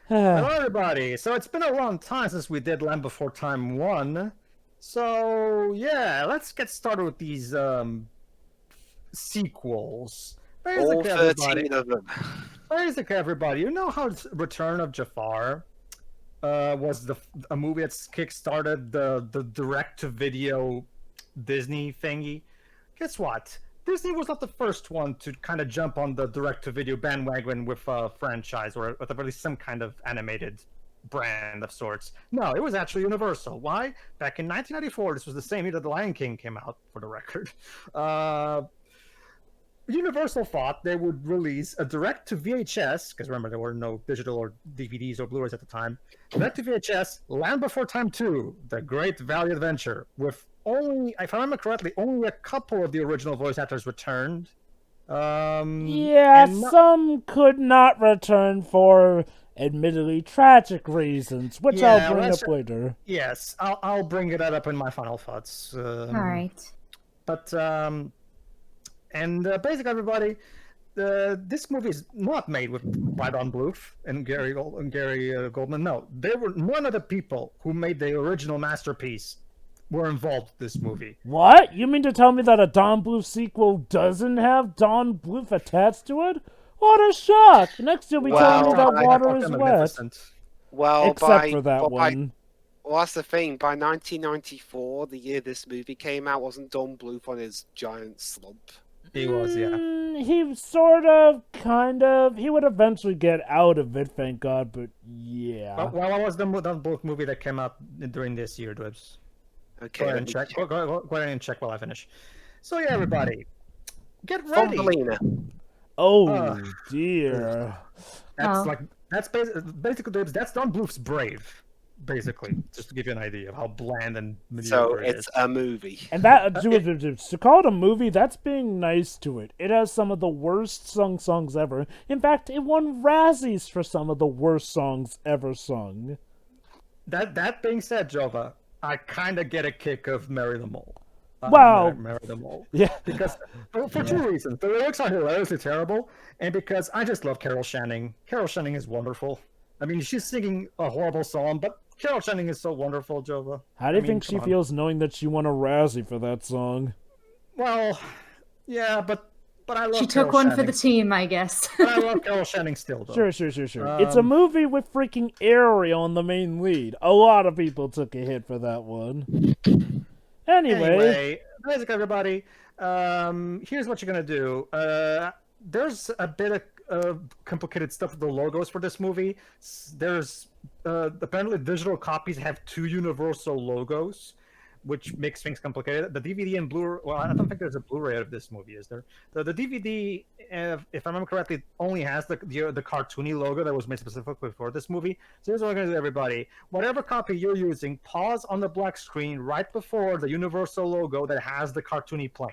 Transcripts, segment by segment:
Hello, everybody. So it's been a long time since we did Land Before Time 1. So, yeah, let's get started with these sequels. All Basically, everybody, 13 of them. you know how Return of Jafar was a movie that's kickstarted the direct-to-video Disney thingy? Guess what? Disney was not the first one to kind of jump on the direct-to-video bandwagon with a franchise or with at least some kind of animated brand of sorts. No, it was actually Universal. Why? Back in 1994, this was the same year that The Lion King came out, for the record. Uh, Universal thought they would release a direct to VHS, because remember, there were no digital or DVDs or Blu rays at the time. Direct to VHS, Land Before Time 2, The Great Valley Adventure, with only, if I remember correctly, only a couple of the original voice actors returned. Yeah, And not, some could not return for admittedly tragic reasons, which I'll yeah, bring up later. yes, I'll bring it up in my final thoughts. All right. But basically, everybody, this movie is not made by Don Bluth and Gary Goldman. No, they were none of the people who made the original masterpiece were involved in this movie. What? You mean to tell me that a Don Bluth sequel doesn't have Don Bluth attached to it? What a shock! Next you'll be telling me that water is wet. Well, Except for that one. Well, that's the thing. By 1994, the year this movie came out, wasn't Don Bluth on his giant slump? He was, yeah. He sort of, kind of. He would eventually get out of it, thank God, but yeah. Well, what was the Don Bluth movie that came out during this year, Dwebs? Okay. Go ahead and check. Go ahead and check while I finish. So yeah, everybody, get ready. Thumbelina. Oh dear. That's basically Dwebs, that's Don Bluth's Brave. Basically, just to give you an idea of how bland and mediocre So it's a movie. And that to call it a movie, that's being nice to it. It has some of the worst sung songs ever. In fact, it won Razzies for some of the worst songs ever sung. That being said, Jova, I kind of get a kick of Marry the Mole. Wow. Marry the Mole. Yeah. Because for two reasons. The lyrics are hilariously terrible, and because I just love Carol Channing. Carol Channing is wonderful. I mean, she's singing a horrible song, but Carol Channing is so wonderful, Jova. How do you think she feels knowing that she won a Razzie for that song? Well, yeah, but I love She took Carol one Channing. for the team, I guess. But I love Carol Channing still, though. Sure. It's a movie with freaking Ariel in the main lead. A lot of people took a hit for that one. Anyway, basically, everybody, here's what you're gonna do. There's a bit of complicated stuff with the logos for this movie. There's apparently digital copies have two universal logos, which makes things complicated. The DVD and Blu-ray, well, I don't think there's a Blu-ray of this movie, is there? The DVD, if I remember correctly, only has the cartoony logo that was made specifically for this movie. So here's what I'm going to do, everybody. Whatever copy you're using, pause on the black screen right before the universal logo that has the cartoony plane.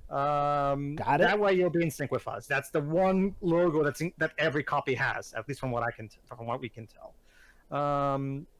Got it. That way you'll be in sync with us. That's the one logo that every copy has, at least from what we can tell.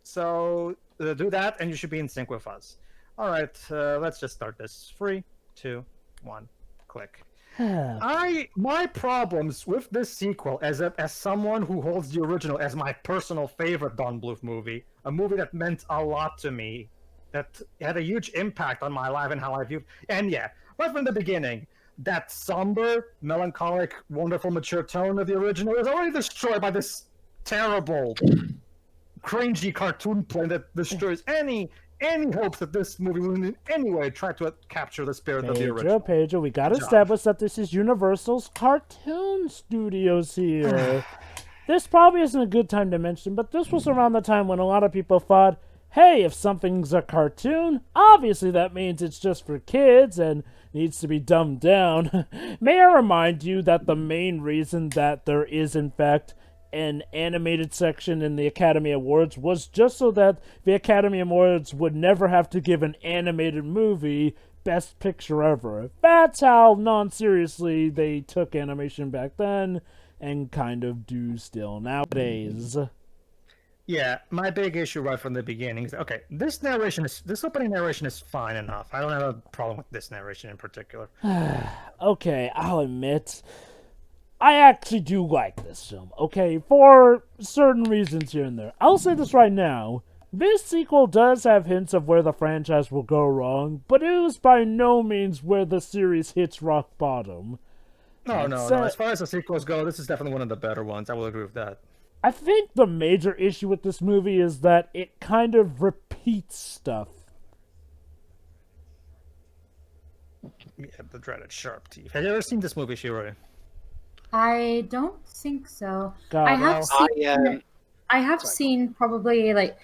So do that, and you should be in sync with us. All right, let's just start this. 3, 2, 1, click. My problems with this sequel, as someone who holds the original as my personal favorite Don Bluth movie, a movie that meant a lot to me, that had a huge impact on my life and how I viewed. And yeah, right from the beginning, that somber, melancholic, wonderful, mature tone of the original is already destroyed by this terrible, cringy cartoon plane that destroys any hopes that this movie will in any way try to capture the spirit of the original. Pedro, we gotta establish that this is Universal's cartoon studios here. This probably isn't a good time to mention, but this was around the time when a lot of people thought, hey, if something's a cartoon, obviously that means it's just for kids and needs to be dumbed down. May I remind you that the main reason that there is, in fact, an animated section in the Academy Awards was just so that the Academy Awards would never have to give an animated movie Best Picture ever. That's how non-seriously they took animation back then, and kind of do still nowadays. Yeah, my big issue right from the beginning is, okay, this opening narration is fine enough. I don't have a problem with this narration in particular. Okay, I'll admit, I actually do like this film, okay, for certain reasons here and there. I'll say this right now. This sequel does have hints of where the franchise will go wrong, but it was by no means where the series hits rock bottom. No. As far as the sequels go, this is definitely one of the better ones. I will agree with that. I think the major issue with this movie is that it kind of repeats stuff. Yeah, the dreaded sharp teeth. Have you ever seen this movie, Shiroi? I don't think so. God, I have well, seen. I have seen probably like.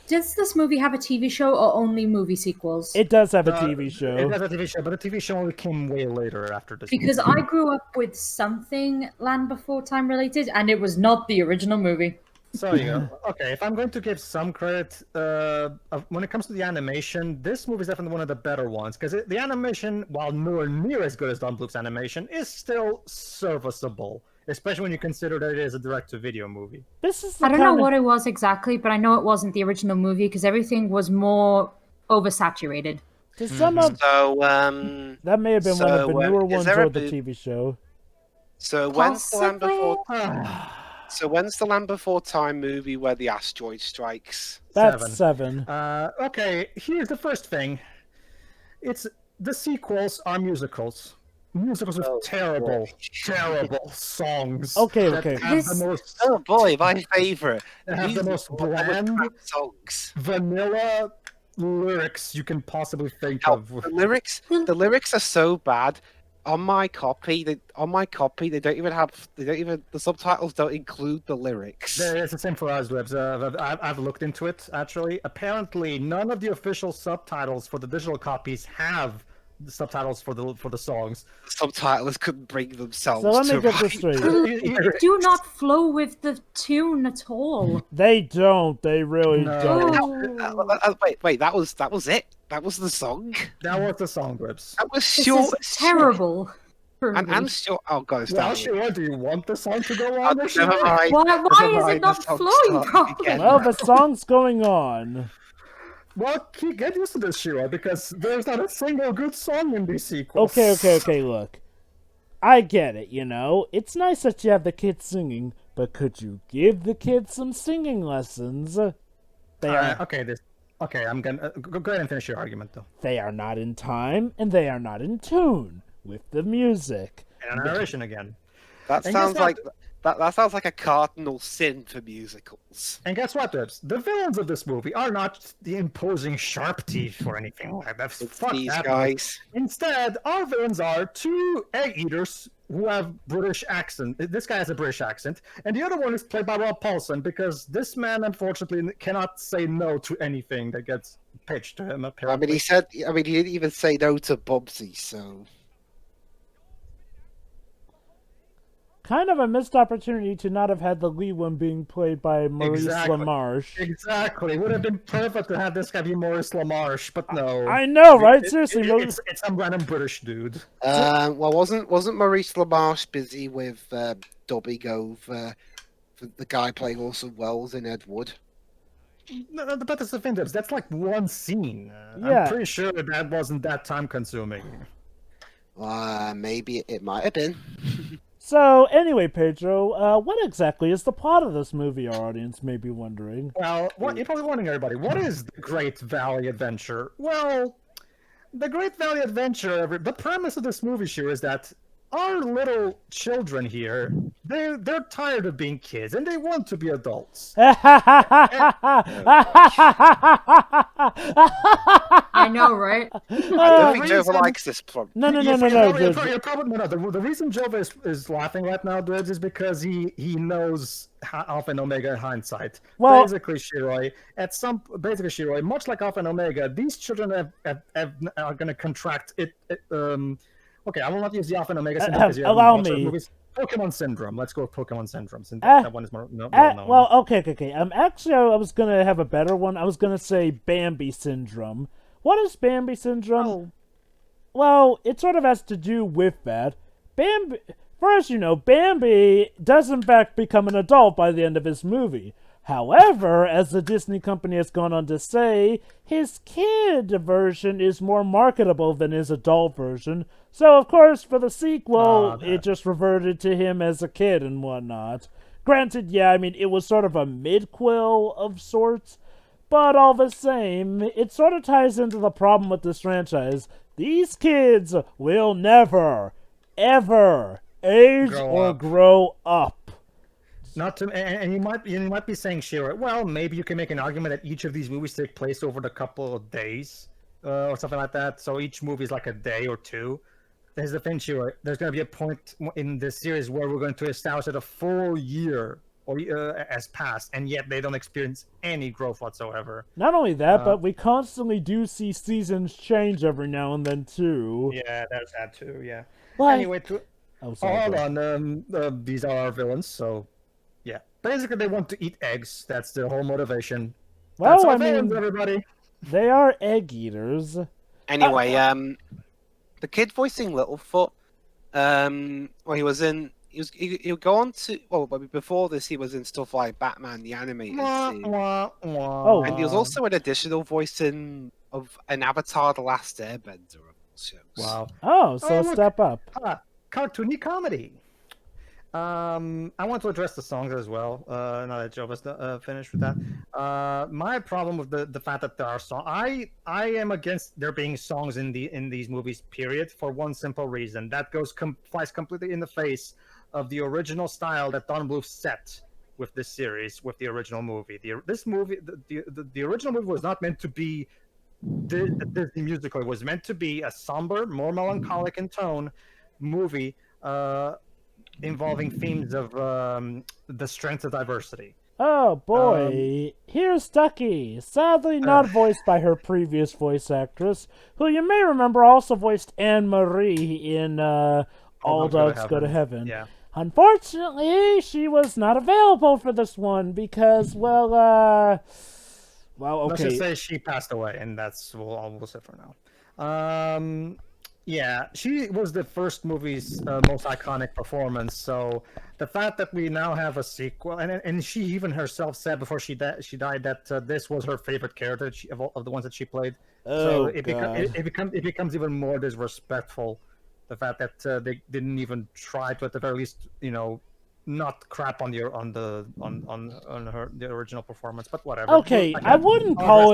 Does this movie have a TV show or only movie sequels? it does have a TV show. It has a TV show, but the TV show only came way later after this. Because movie. I grew up with something Land Before Time related, and it was not the original movie. So you go. Okay, if I'm going to give some credit, when it comes to the animation, this movie is definitely one of the better ones because the animation, while nowhere near as good as Don Bluth's animation, is still serviceable. Especially when you consider that it is a direct-to-video movie. This is the I don't know kind of- what it was exactly, but I know it wasn't the original movie because everything was more oversaturated. To some of So, that may have been one of the newer is ones there a or the bit- TV show. so when's the Land Possibly. Before? So when's the Land Before Time movie where the asteroid strikes? That's 7. Okay, here's the first thing. It's the sequels are musicals. Musicals with terrible songs. Okay, that okay. Have the most, Oh boy, my favorite. that have the most bland, songs. vanilla lyrics you can possibly think Oh, of. the lyrics are so bad. On my copy, they don't even have. The subtitles don't include the lyrics. It's the same for us, Libs. I've looked into it, actually. Apparently, none of the official subtitles for the digital copies have the subtitles for the songs. The subtitles couldn't bring themselves So let me to get write this straight. the Do not flow with the tune at all. They don't. They really No. don't. Wait, that was it. That was the song. That was the song, Libs. That was This short. is terrible. for And me. I'm sure. Oh god, Well, stop. sure, do you want the song to go Oh, on? or never should I? mind. Why Never is it mind, not the song's flowing starting properly? again. Well, the song's going on. Well, get used to this, Shiro, because there's not a single good song in these sequels. Okay, look. I get it, you know? It's nice that you have the kids singing, but could you give the kids some singing lessons? They are, Okay, I'm gonna go ahead and finish your argument, though. they are not in time, and they are not in tune with the music. And a narration again. That And sounds guess what? like that sounds like a cardinal sin for musicals. And guess what, Dibs? The villains of this movie are not the imposing sharp teeth or anything like that. It's Fuck these that. guys. Instead, our villains are two egg eaters who have British accent. This guy has a British accent, and the other one is played by Rob Paulson because this man, unfortunately, cannot say no to anything that gets pitched to him. I Apparently, mean, he didn't even say no to Bubsy, so. Kind of a missed opportunity to not have had the lead one being played by Maurice Exactly. LaMarche. Exactly. It would have been perfect to have this guy be Maurice LaMarche, but no. I know, right? Seriously, it's some random British dude. Well, wasn't Maurice LaMarche busy with dubbing over the guy playing Orson Welles in Ed Wood? No, but that's the thing, Dibs. That's like one scene. Yeah. I'm pretty sure that wasn't that time consuming. Maybe it might have been. So, anyway, Pedro, what exactly is the plot of this movie, our audience may be wondering? Well, you're probably wondering, everybody, what is the Great Valley Adventure? Well, the Great Valley Adventure, the premise of this movie, sure, is that our little children here, they're tired of being kids, and they want to be adults. I know, right? I don't think Jova reason- likes this plot. No, You're dude. probably, no. The reason Jova is laughing right now, dudes, is because he knows Alpha and Omega in hindsight. Well- basically, Shiroi, much like Alpha and Omega, these children are going to contract it. Okay, I will not use the Alpha and Omega syndrome because you haven't allow watched those me. movies. Pokemon Syndrome. Let's go with Pokemon Syndrome, since that one is more well known. Well, okay. Actually, I was gonna have a better one. I was gonna say Bambi syndrome. What is Bambi syndrome? Oh. Well, it sort of has to do with that. Bambi, first, Bambi does in fact become an adult by the end of his movie. However, as the Disney company has gone on to say, his kid version is more marketable than his adult version. So, of course, for the sequel, it just reverted to him as a kid and whatnot. Granted, yeah, I mean, it was sort of a midquel of sorts, but all the same, it sort of ties into the problem with this franchise. These kids will never, ever age or grow up. Not to, and you might be saying, Shira, well, maybe you can make an argument that each of these movies take place over the couple of days, or something like that. So each movie is like a day or two. There's the thing, Shira. There's going to be a point in this series where we're going to establish that a full year has passed, and yet they don't experience any growth whatsoever. Not only that, but we constantly do see seasons change every now and then too. Yeah, there's that too. Yeah. Like... Anyway, hold on. These are our villains, so. Yeah, basically they want to eat eggs. That's their whole motivation. Well, That's I mean, everybody. They are egg eaters. Anyway, the kid voicing Littlefoot, well, he would go on to, well, but before this, he was in stuff like Batman the Animated Series. Oh, and he was also an additional voicing of an Avatar: The Last Airbender of shows. Wow. Oh, so look. step up. Cartoony comedy. I want to address the songs as well. Now that Joe was finished with that. My problem with the fact that there are songs, I am against there being songs in these movies. Period. For one simple reason, that flies completely in the face of the original style that Don Bluth set with this series, with the original movie. The original movie was not meant to be the Disney musical. It was meant to be a somber, more melancholic in tone movie. Involving themes of the strength of diversity. Oh boy, here's Ducky, sadly not voiced by her previous voice actress, who you may remember also voiced Anne-Marie in All Dogs Go to Heaven. Yeah. Unfortunately, she was not available for this one because, well, okay. Let's just say she passed away, and that's all we'll say for now. Yeah, she was the first movie's most iconic performance. So the fact that we now have a sequel, and she even herself said before she died that this was her favorite character of the ones that she played. Oh, so it becomes even more disrespectful. The fact that they didn't even try to, at the very least, not crap on the original performance, but whatever. Okay, I wouldn't call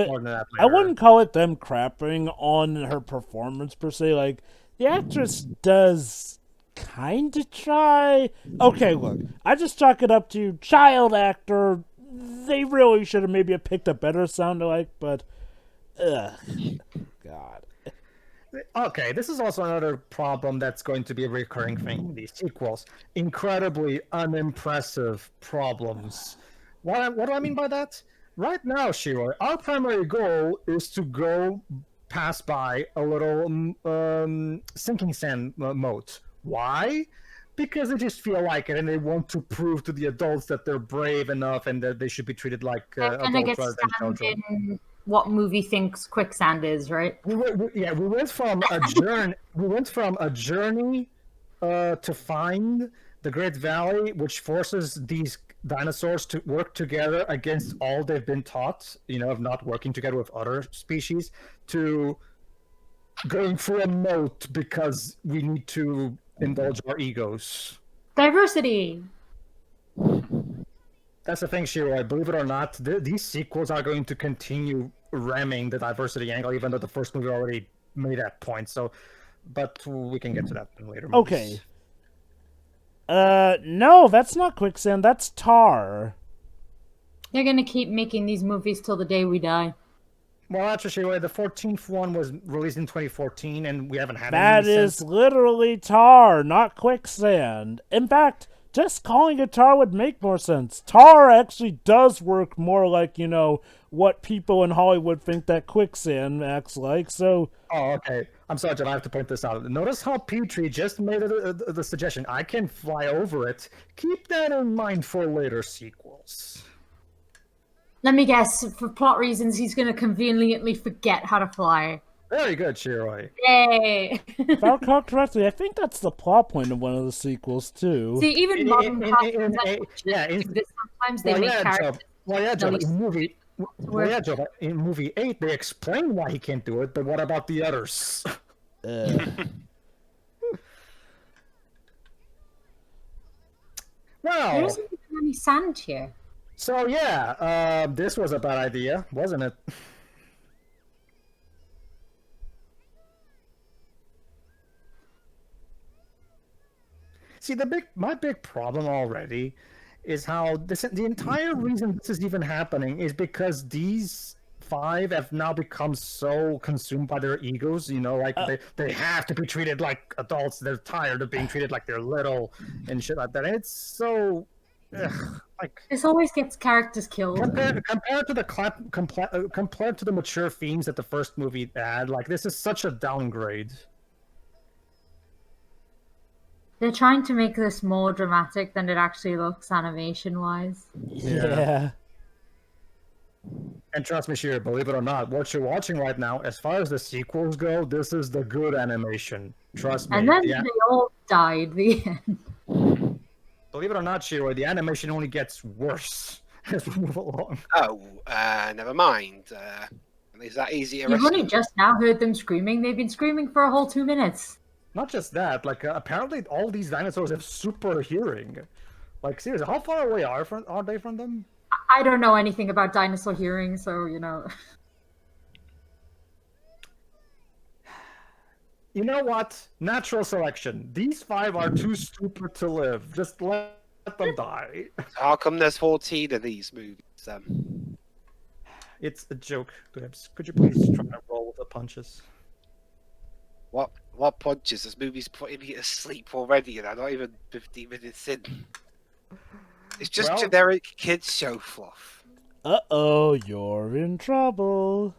it them crapping on her performance per se. Like, the actress does kind of try. Okay, look, I just chalk it up to child actor. They really should have maybe picked a better sound-alike, but God. Okay, this is also another problem that's going to be a recurring thing in these sequels. Incredibly unimpressive problems. What do I mean by that? Right now, Shiro, our primary goal is to go pass by a little sinking sand moat. Why? Because they just feel like it, and they want to prove to the adults that they're brave enough and that they should be treated like adults rather than children. What movie thinks quicksand is, right? We went from a journey. We went from a journey to find the Great Valley, which forces these dinosaurs to work together against all they've been taught, of not working together with other species, to going through a moat because we need to indulge our egos. Diversity. That's the thing, Shiro. Believe it or not, these sequels are going to continue ramming the diversity angle, even though the first movie already made that point. So, but we can get to that in later movies. Okay. No, that's not quicksand. That's tar. They're gonna keep making these movies till the day we die. Well, actually, the 14th one was released in 2014, and we haven't had that any is since. Literally tar, not quicksand. In fact, just calling it tar would make more sense. Tar actually does work more like, what people in Hollywood think that quicksand acts like, so... Oh, okay. I'm sorry, John, I have to point this out. Notice how Petrie just made the suggestion. I can fly over it. Keep that in mind for later sequels. Let me guess, for plot reasons, he's going to conveniently forget how to fly. Very good, Shiroi. Yay! If I recall correctly, I think that's the plot point of one of the sequels, too. See, even modern costumes, sometimes they make characters Well, yeah, Joe. least- In movie, well, yeah, Joe. In movie 8, they explain why he can't do it, but what about the others? There Well, isn't even any sand here. so yeah, this was a bad idea, wasn't it? See, my big problem already is how the entire reason this is even happening is because these 5 have now become so consumed by their egos, like they have to be treated like adults. They're tired of being treated like they're little and shit like that. And it's so like This always gets characters killed. compared to compared to the mature themes that the first movie had, like this is such a downgrade. They're trying to make this more dramatic than it actually looks animation-wise. Yeah. And trust me, Shira, believe it or not, what you're watching right now, as far as the sequels go, this is the good animation. Trust me. And then they all died. The end. Believe it or not, Shira, the animation only gets worse as we move along. Oh, never mind. Is that easy to You've only rescue? just now heard them screaming. They've been screaming for a whole 2 minutes. Not just that, like apparently all these dinosaurs have super hearing. Like seriously, how far away are they from them? I don't know anything about dinosaur hearing, so you know. You know what? Natural selection. These 5 are too stupid to live. Just let them die. How come there's 14 of these movies? It's a joke, Gibbs. Could you please try to roll with the punches? What punches? This movie's putting me to sleep already, and I'm not even 15 minutes in. It's just Well- generic kids show fluff. Uh-oh, you're in trouble.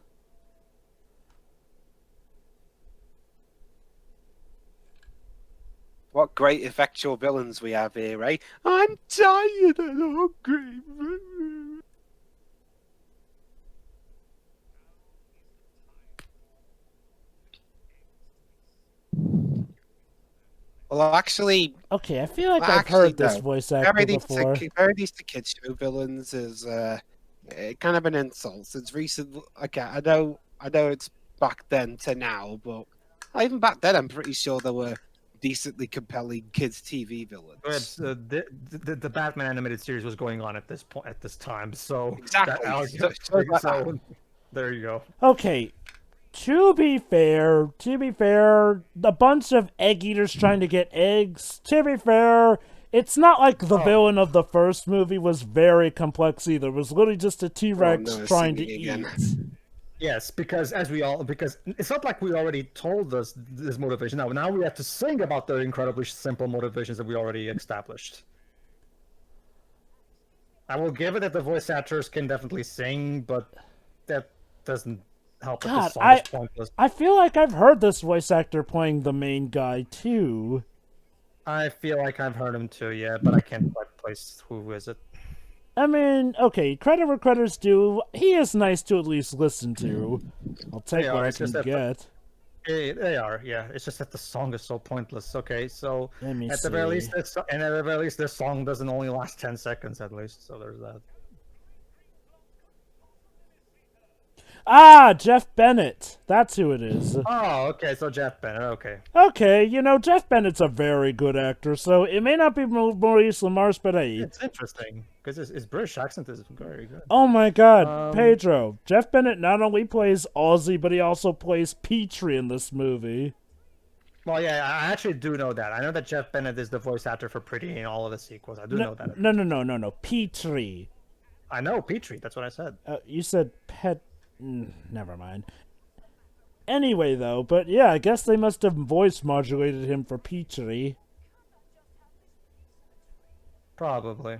What great effectual villains we have here, eh? I'm tired and hungry. Well, actually, Okay, I feel like Well, I've actually, heard this no. voice actor before. Comparing these to kids show villains is kind of an insult. Since recent, okay, I know it's back then to now, but even back then, I'm pretty sure there were decently compelling kids TV villains. Gibbs, the Batman animated series was going on at this point at this time, so Exactly. so there you go. Okay, to be fair, a bunch of egg eaters trying to get eggs. To be fair, it's not like the villain of the first movie was very complex either. It was literally just a T-Rex no, trying to singing eat. again. Yes, because it's not like we already told us this motivation. Now we have to sing about the incredibly simple motivations that we already established. I will give it that the voice actors can definitely sing, but that doesn't help. That God, the song is pointless. I feel like I've heard this voice actor playing the main guy too. I feel like I've heard him too, yeah, but I can't quite place who is it. I mean, okay, credit where credit's due. He is nice to at least listen to. I'll take Yeah, what I it's can just that get. They are, yeah. It's just that the song is so pointless. Okay, so Let me at the very see. least, at the very least, this song doesn't only last 10 seconds at least. So there's that. Ah, Jeff Bennett. That's who it is. Oh, okay. So Jeff Bennett. Okay. Okay, Jeff Bennett's a very good actor, so it may not be Maurice LaMarche, but hey. It's interesting because his British accent is very good. Oh my god, Pedro. Jeff Bennett not only plays Ozzy, but he also plays Petrie in this movie. Well, yeah, I actually do know that. I know that Jeff Bennett is the voice actor for Pretty in all of the sequels. I do know that. No. Petrie. I know Petrie. That's what I said. You said Pet. Never mind. Anyway, though, but yeah, I guess they must have voice modulated him for Petrie. Probably.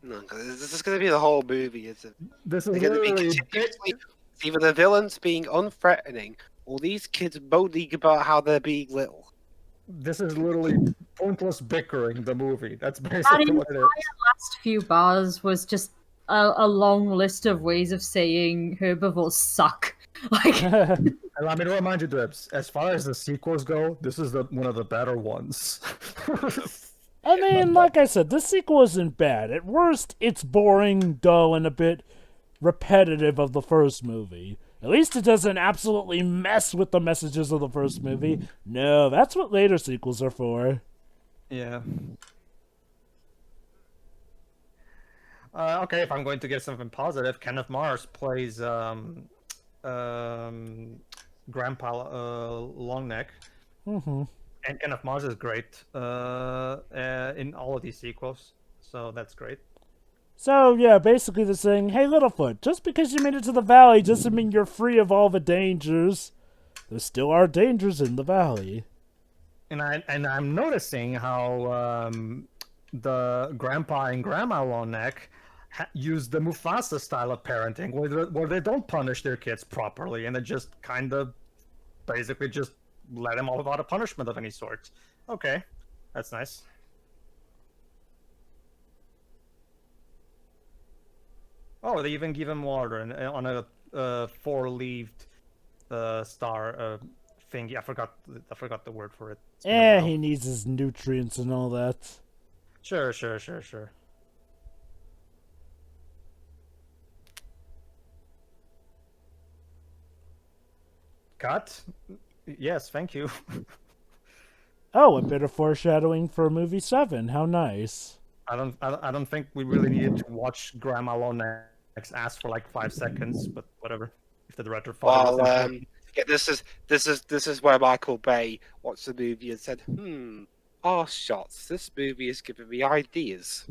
No, 'cause this is going to be the whole movie. It's This is going to be literally continuously either the villains being unthreatening or these kids moaning about how they're being little. this is literally pointless bickering. The movie. That's That basically what it entire is. last few bars was just a long list of ways of saying herbivores suck. Like, Allow me to remind you, Drips, as far as the sequels go, this is one of the better ones. I mean, like I said, this sequel isn't bad. At worst, it's boring, dull, and a bit repetitive of the first movie. At least it doesn't absolutely mess with the messages of the first movie. No, that's what later sequels are for. Yeah. Okay, if I'm going to get something positive, Kenneth Mars plays Grandpa Longneck. Mm-hmm. And Kenneth Mars is great in all of these sequels, so that's great. So, yeah, basically they're saying, hey, Littlefoot, just because you made it to the valley doesn't mean you're free of all the dangers. There still are dangers in the valley. And I'm noticing how the Grandpa and Grandma Longneck use the Mufasa style of parenting, where they don't punish their kids properly, and they just kind of basically just let them off without a punishment of any sort. Okay, that's nice. Oh, they even give him water on a four-leaved star thingy. I forgot the word for it. He needs his nutrients and all that. Sure. Cut? Yes, thank you. Oh, a bit of foreshadowing for movie 7. How nice. I don't think we really needed to watch Grandma Longneck's ass for like 5 seconds, but whatever. If the director thought it was yeah, this is where Michael Bay watched the movie and said, shots. This movie is giving me ideas.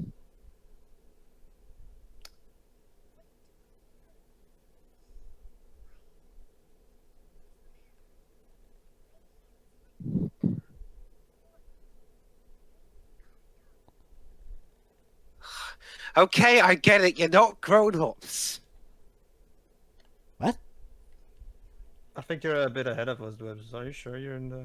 Okay, I get it. You're not grown-ups. What? I think you're a bit ahead of us, Dwebs. Are you sure you're in the...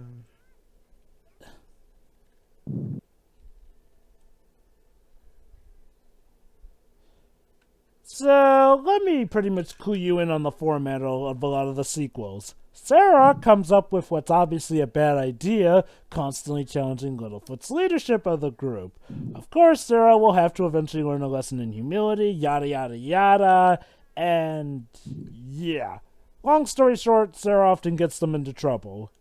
So, let me pretty much clue you in on the format of a lot of the sequels. Sarah comes up with what's obviously a bad idea, constantly challenging Littlefoot's leadership of the group. Of course, Sarah will have to eventually learn a lesson in humility, yada yada yada, and yeah. Long story short, Sarah often gets them into trouble.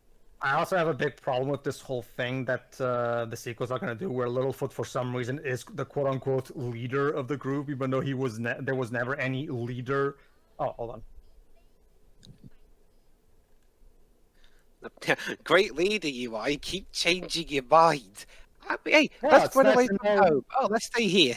I also have a big problem with this whole thing that the sequels are going to do, where Littlefoot, for some reason, is the quote-unquote leader of the group, even though he was there was never any leader. Oh, hold on. Great leader you are. You keep changing your mind. Hey, Yeah, let's it's run nice away to from know- home. Oh, let's stay here.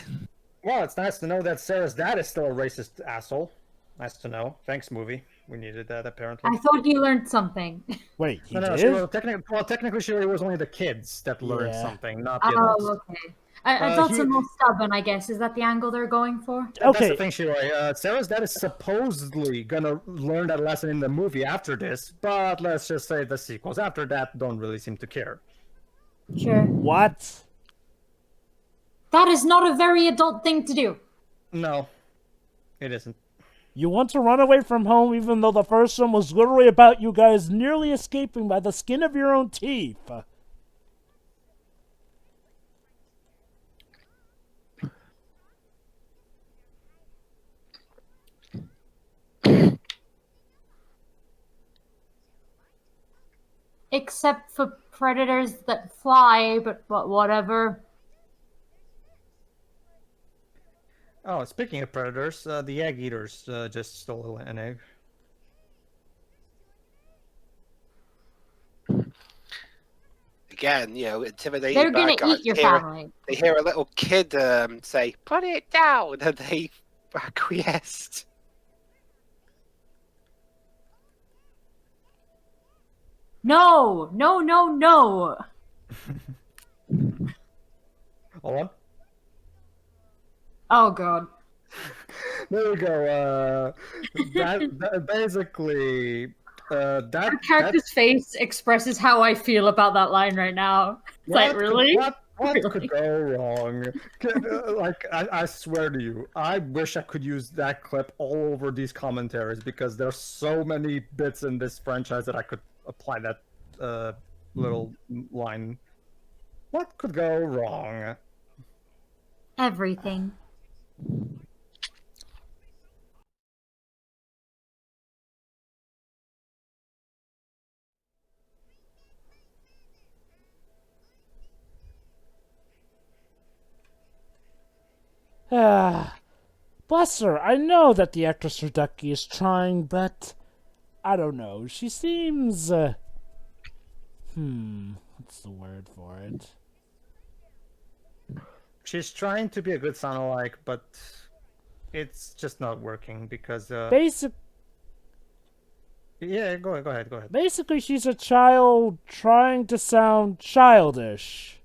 Well, it's nice to know that Sarah's dad is still a racist asshole. Nice to know. Thanks, movie. We needed that, apparently. I thought you learned something. Wait, he No, did? technically, sure, it was only the kids that learned Yeah. something, not the adults. Oh, okay. Adults he- are more stubborn, I guess. Is that the angle they're going for? That's Okay. the thing, Shiroi. Sarah's dad is supposedly gonna learn that lesson in the movie after this, but let's just say the sequels after that don't really seem to care. Sure. What? That is not a very adult thing to do. No, it isn't. You want to run away from home even though the first one was literally about you guys nearly escaping by the skin of your own teeth. Except for predators that fly, but whatever. Oh, speaking of predators, the egg eaters just stole an egg. Again, intimidated They're by gonna guys. eat your family. They hear a little kid say, "Put it down," and they acquiesced. No! No, no, no! Hold on. Oh, God. There we go. That basically, Your character's face expresses how I feel about that line right now. It's like, really? What? What Really? could go wrong? Like, I swear to you, I wish I could use that clip all over these commentaries because there's so many bits in this franchise that I could apply that little line. What could go wrong? Everything. Ah, bless her. I know that the actress for Ducky is trying, but I don't know. She seems. What's the word for it? She's trying to be a good sound-alike, but it's just not working because. Yeah, go ahead. Basically, she's a child trying to sound childish.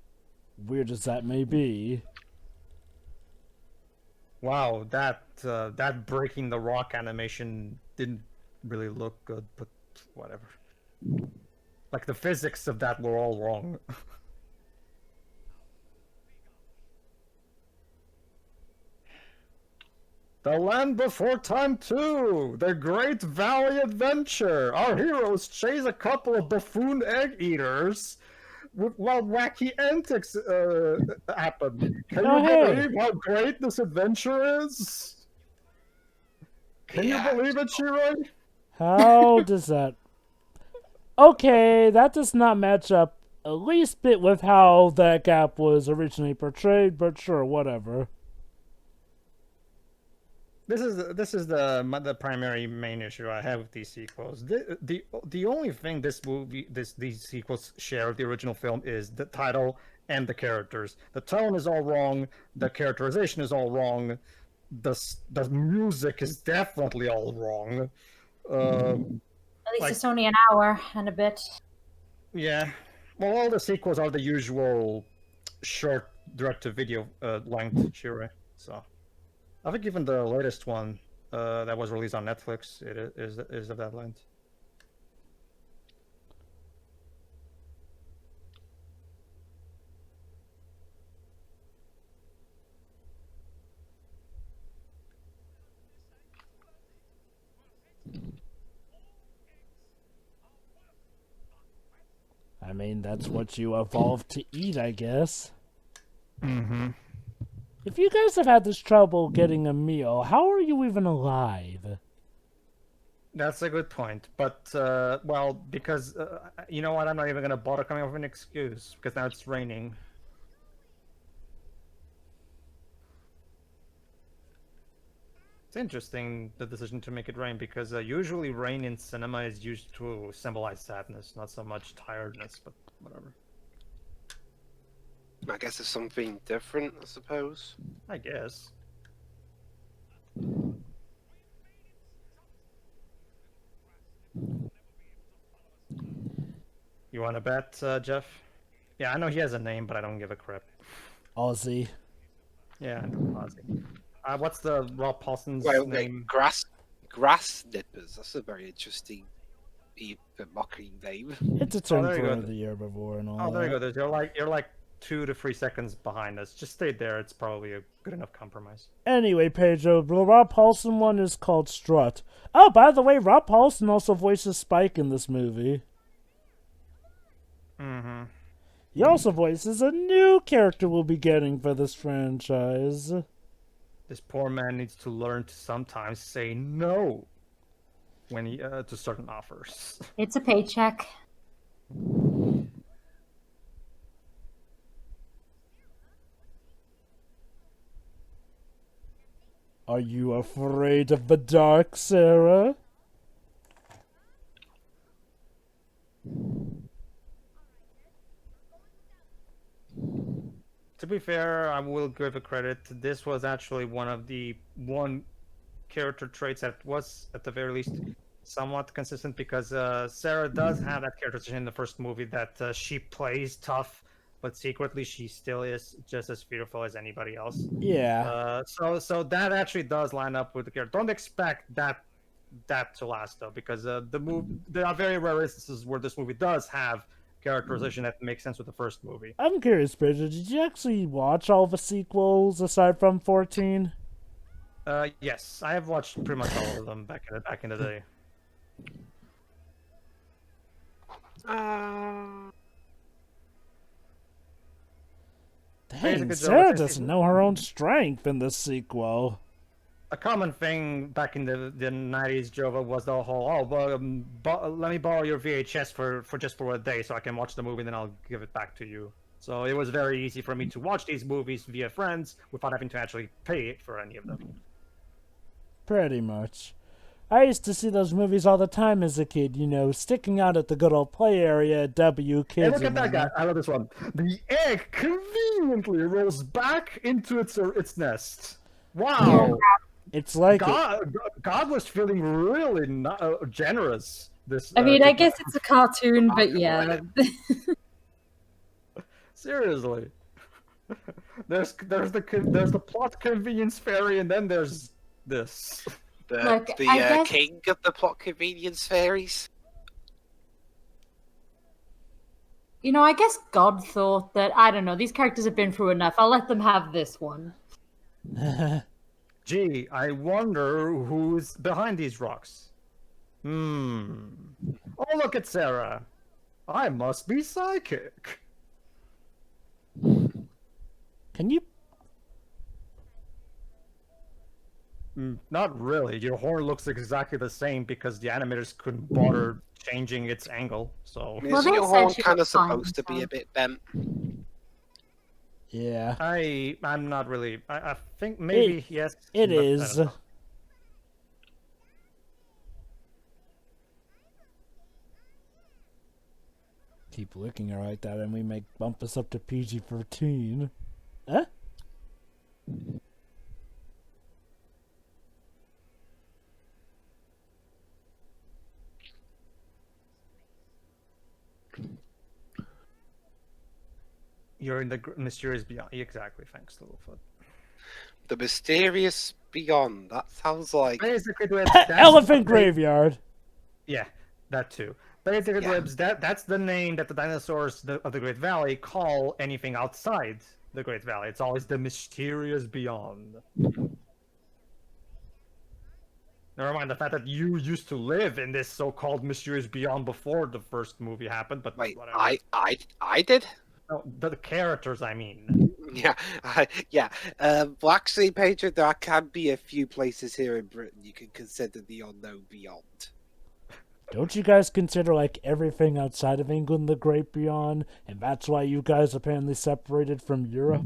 Weird as that may be. Wow, that breaking the rock animation didn't really look good, but whatever. Like the physics of that were all wrong. The Land Before Time 2! The Great Valley Adventure! Our heroes chase a couple of buffoon egg eaters while wacky antics happen. Can you believe how great this adventure is? Can you believe it, Shiroi? How does that... Okay, that does not match up at least bit with how that gap was originally portrayed, but sure, whatever. This is the primary main issue I have with these sequels. The only thing these sequels share with the original film is the title and the characters. The tone is all wrong. The characterization is all wrong. The music is definitely all wrong. At least it's only an hour and a bit. Yeah. Well, all the sequels are the usual short direct-to-video length, sure. So. I think even the latest one that was released on Netflix is of that length. I mean, that's what you evolved to eat, I guess. Mm-hmm. If you guys have had this trouble getting a meal, how are you even alive? That's a good point, but well, because you know what, I'm not even gonna bother coming up with an excuse because now it's raining. It's interesting the decision to make it rain because usually rain in cinema is used to symbolize sadness, not so much tiredness, but whatever. I guess it's something different, I suppose. I guess. You want to bet, Jeff? Yeah, I know he has a name, but I don't give a crap. Aussie. Yeah, I know Ozzy. What's the Rob Paulson's name? Grass Nippers. That's a very interesting, mocking name. It's a term there you for go. the year before and all. Oh, there you go. You're like 2 to 3 seconds behind us. Just stay there. It's probably a good enough compromise. Anyway, Pedro, the Rob Paulson one is called Strut. Oh, by the way, Rob Paulson also voices Spike in this movie. Mm-hmm. He also voices a new character we'll be getting for this franchise. This poor man needs to learn to sometimes say no when he to certain offers. It's a paycheck. Are you afraid of the dark, Sarah? To be fair, I will give a credit. This was actually one character traits that was, at the very least, somewhat consistent because Sarah does have that characterization in the first movie that she plays tough, but secretly she still is just as fearful as anybody else. Yeah. So that actually does line up with the character. Don't expect that to last though, because there are very rare instances where this movie does have characterization that makes sense with the first movie. I'm curious, Bridget, did you actually watch all the sequels aside from 14? Yes, I have watched pretty much all of them back in the day. Dang, Basically, Sarah Joe, doesn't know her own strength in this sequel. A common thing back in the 90s, Jova, was the whole, let me borrow your VHS for a day so I can watch the movie, and then I'll give it back to you. So it was very easy for me to watch these movies via friends without having to actually pay for any of them. Pretty much. I used to see those movies all the time as a kid, you know, sticking out at the good old play area at W Kids. Hey, look at that guy. I love this one. The egg conveniently rolls back into its nest. Wow. It's like God was feeling really generous. I mean, I guess it's a cartoon, but yeah. Seriously. There's the plot convenience fairy, and then there's this. Look, The king of the plot convenience fairies. You know, I guess God thought that, I don't know, these characters have been through enough. I'll let them have this one. Gee, I wonder who's behind these rocks. Oh, look at Sarah. I must be psychic. Can you? Not really. Your horn looks exactly the same because the animators couldn't bother changing its angle. So Well, Isn't they your said horn she kind of looked fine, supposed to be so- a bit bent? Yeah. I'm not really. I think maybe yes. It but I is. don't know. Keep looking like that, and we may bump us up to PG-13. Huh? You're in the mysterious beyond. Exactly. Thanks, Littlefoot. The mysterious beyond. That sounds like Basically, Elephant Graveyard. Yeah, that too. Basically, Yeah. that's the name that the dinosaurs of the Great Valley call anything outside the Great Valley. It's always the mysterious beyond. Never mind the fact that you used to live in this so-called mysterious beyond before the first movie happened, but wait, whatever. I did. No, the characters, I mean. Yeah, yeah. Well, actually, Pedro, there can be a few places here in Britain you can consider the unknown beyond. Don't you guys consider, like, everything outside of England the Great Beyond? And that's why you guys apparently separated from Europe?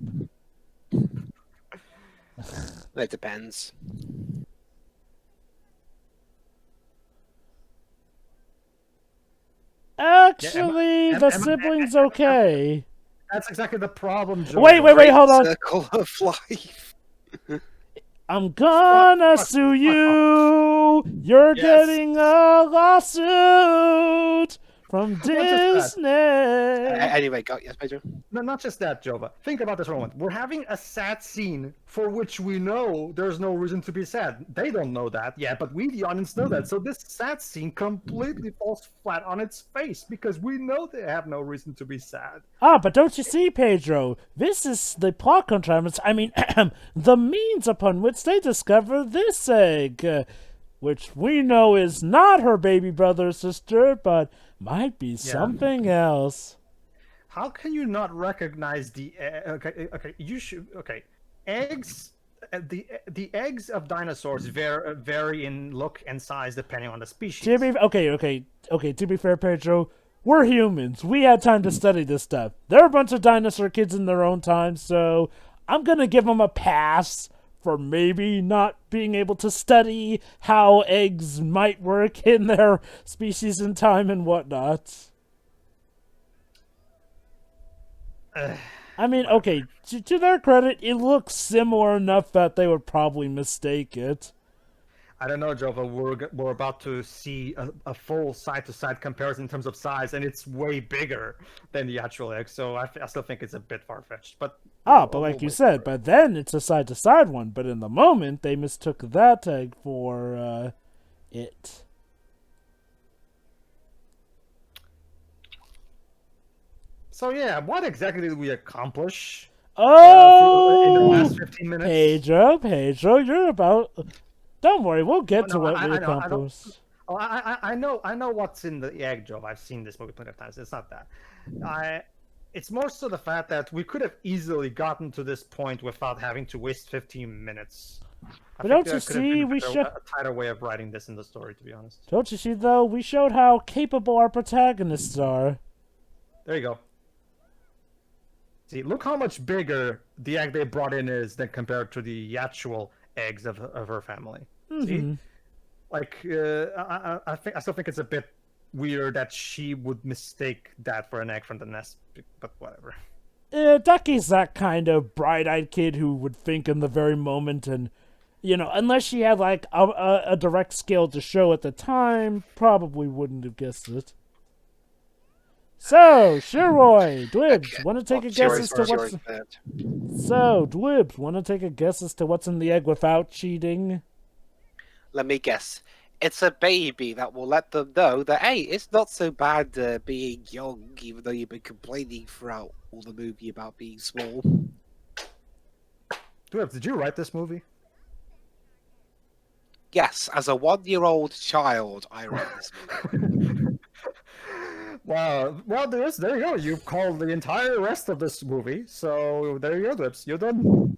It depends. Actually, the am I- siblings okay. That's exactly the problem, Joe. Wait, hold on. Circle of life. I'm gonna sue you. You're Yes. getting a lawsuit from What is Disney. Anyway, yes, Pedro. No, not just that, Jova. Think about this for a moment. We're having a sad scene for which we know there's no reason to be sad. They don't know that yet, but we, the audience, know that. So this sad scene completely falls flat on its face because we know they have no reason to be sad. Ah, but don't you see, Pedro? This is the plot contrivance. I mean, the means upon which they discover this egg, which we know is not her baby brother or sister, but might be something else. How can you not recognize the okay? You should eggs. The eggs of dinosaurs vary in look and size depending on the species. To be fair, Pedro, we're humans. We had time to study this stuff. They're a bunch of dinosaur kids in their own time, so I'm gonna give them a pass for maybe not being able to study how eggs might work in their species and time and whatnot. I mean, okay, to their credit, it looks similar enough that they would probably mistake it. I don't know, Jova. We're about to see a full side-to-side comparison in terms of size, and it's way bigger than the actual egg. So I still think it's a bit far-fetched. But but like you said, but then it's a side-to-side one. But in the moment, they mistook that egg for it. So yeah, what exactly did we accomplish in the Oh, last 15 minutes? Pedro, you're about. Don't worry, we'll get to no, what I- we I know, I don't- accomplished. Oh, I know what's in the egg, Joe. I've seen this movie plenty of times. It's not that. It's more so the fact that we could have easily gotten to this point without having to waste 15 minutes. But don't you see, a tighter way of writing this in the story, to be honest. Don't you see, though, we showed how capable our protagonists are. There you go. See, look how much bigger the egg they brought in is than compared to the actual eggs of her family. See? Like, I still think it's a bit weird that she would mistake that for an egg from the nest, but whatever. Ducky's that kind of bright-eyed kid who would think in the very moment, and, you know, unless she had, like, a direct skill to show at the time, probably wouldn't have guessed it. So, Shiroy, Dwibs, want to take a guess as to what's... So, Dwibs, want to take a guess as to what's in the egg without cheating? Let me guess. It's a baby that will let them know that, hey, it's not so bad being young, even though you've been complaining throughout all the movie about being small. Dwebs, did you write this movie? Yes, as a 1-year-old child, I wrote this movie. Wow. Well, there you go. You've called the entire rest of this movie, so there you go, Dwebs. You're done.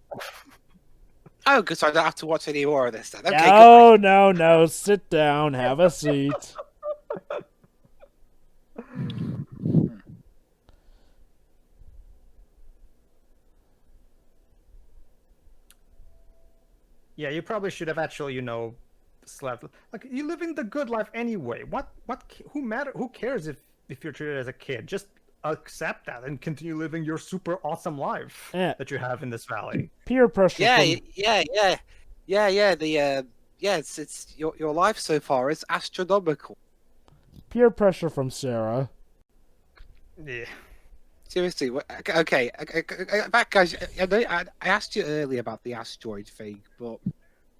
Oh, good, so I don't have to watch any more of this then. Okay, Oh, no. Sit down. Have a seat. Yeah, you probably should have actually, slept. Like, you're living the good life anyway. Who cares if you're treated as a kid? Just accept that and continue living your super awesome life that you have in this valley. Peer pressure. It's your life so far is astronomical. Peer pressure from Sarah. Yeah. Seriously, okay. Back, guys. I asked you earlier about the asteroid thing, but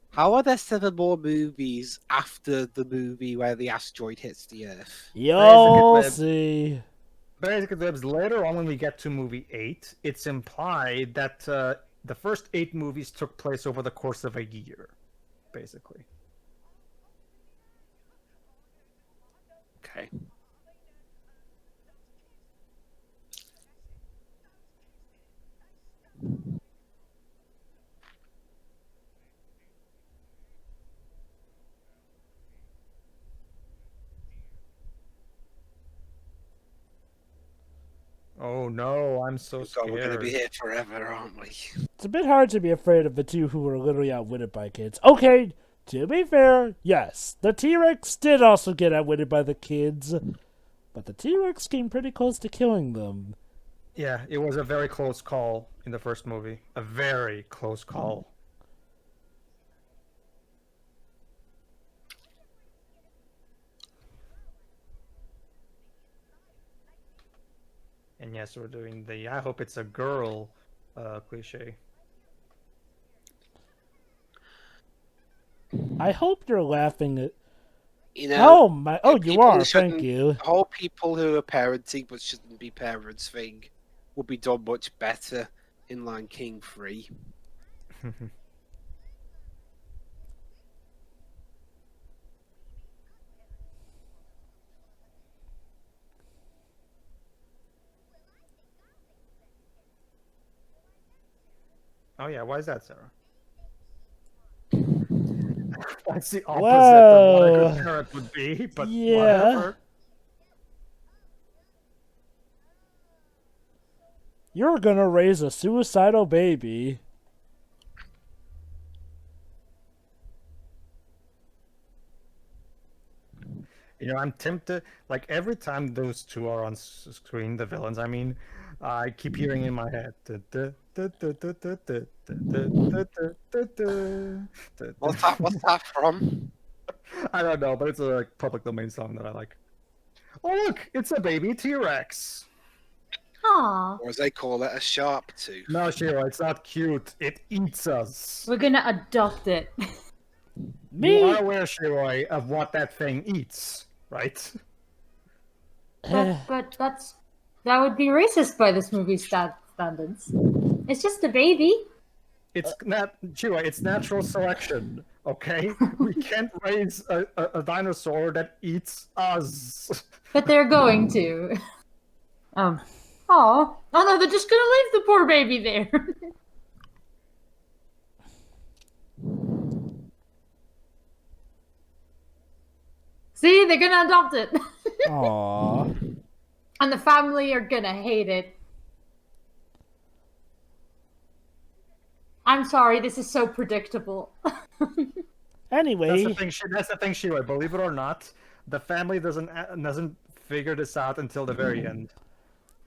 how are there 7 more movies after the movie where the asteroid hits the Earth? You'll see. Basically, later on when we get to movie 8, it's implied that the first 8 movies took place over the course of a year, basically. Okay. Oh no, I'm so scared. We're gonna be here forever, aren't we? It's a bit hard to be afraid of the two who were literally outwitted by kids. Okay, to be fair, yes, the T-Rex did also get outwitted by the kids, but the T-Rex came pretty close to killing them. Yeah, it was a very close call in the first movie. A very close call. And yes, we're doing the I hope it's a girl cliche. I hope you're laughing at... You know, Oh, my... Oh, you are, thank you. The whole people who are parenting but shouldn't be parents thing would be done much better in Lion King 3. Oh yeah, why is that, Sarah? That's the opposite of what a good parent would be, but whatever. You're gonna raise a suicidal baby. I'm tempted, like every time those two are on screen, the villains, I mean, I keep hearing in my head. What's that from? I don't know, but it's a public domain song that I like. Oh look, it's a baby T-Rex. Aww. Or as they call it, a sharp tooth. No, Shiro, it's not cute. It eats us. We're gonna adopt it. Me? You are aware, Shiroi, of what that thing eats, right? but That would be racist by this movie's standards. It's just a baby. It's not Chua, it's natural selection, okay? We can't raise a dinosaur that eats us. But they're going to. Oh no, they're just gonna leave the poor baby there. See, they're gonna adopt it. Aww. And the family are gonna hate it. I'm sorry, this is so predictable. Anyway, That's the thing, Sheila. Believe it or not, the family doesn't figure this out until the very end.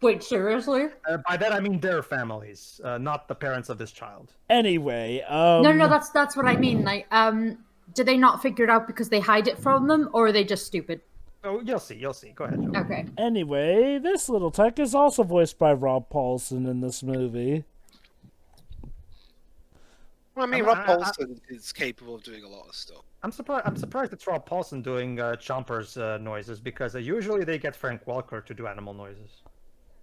Wait, seriously? By that I mean their families, not the parents of this child. anyway, No, that's what I mean. Like, do they not figure it out because they hide it from them, or are they just stupid? Oh, you'll see. Go ahead, Joe. Okay. Anyway, this little tech is also voiced by Rob Paulson in this movie. Well, I mean, Rob Paulson is capable of doing a lot of stuff. I'm surprised it's Rob Paulson doing Chomper's noises, because usually they get Frank Welker to do animal noises.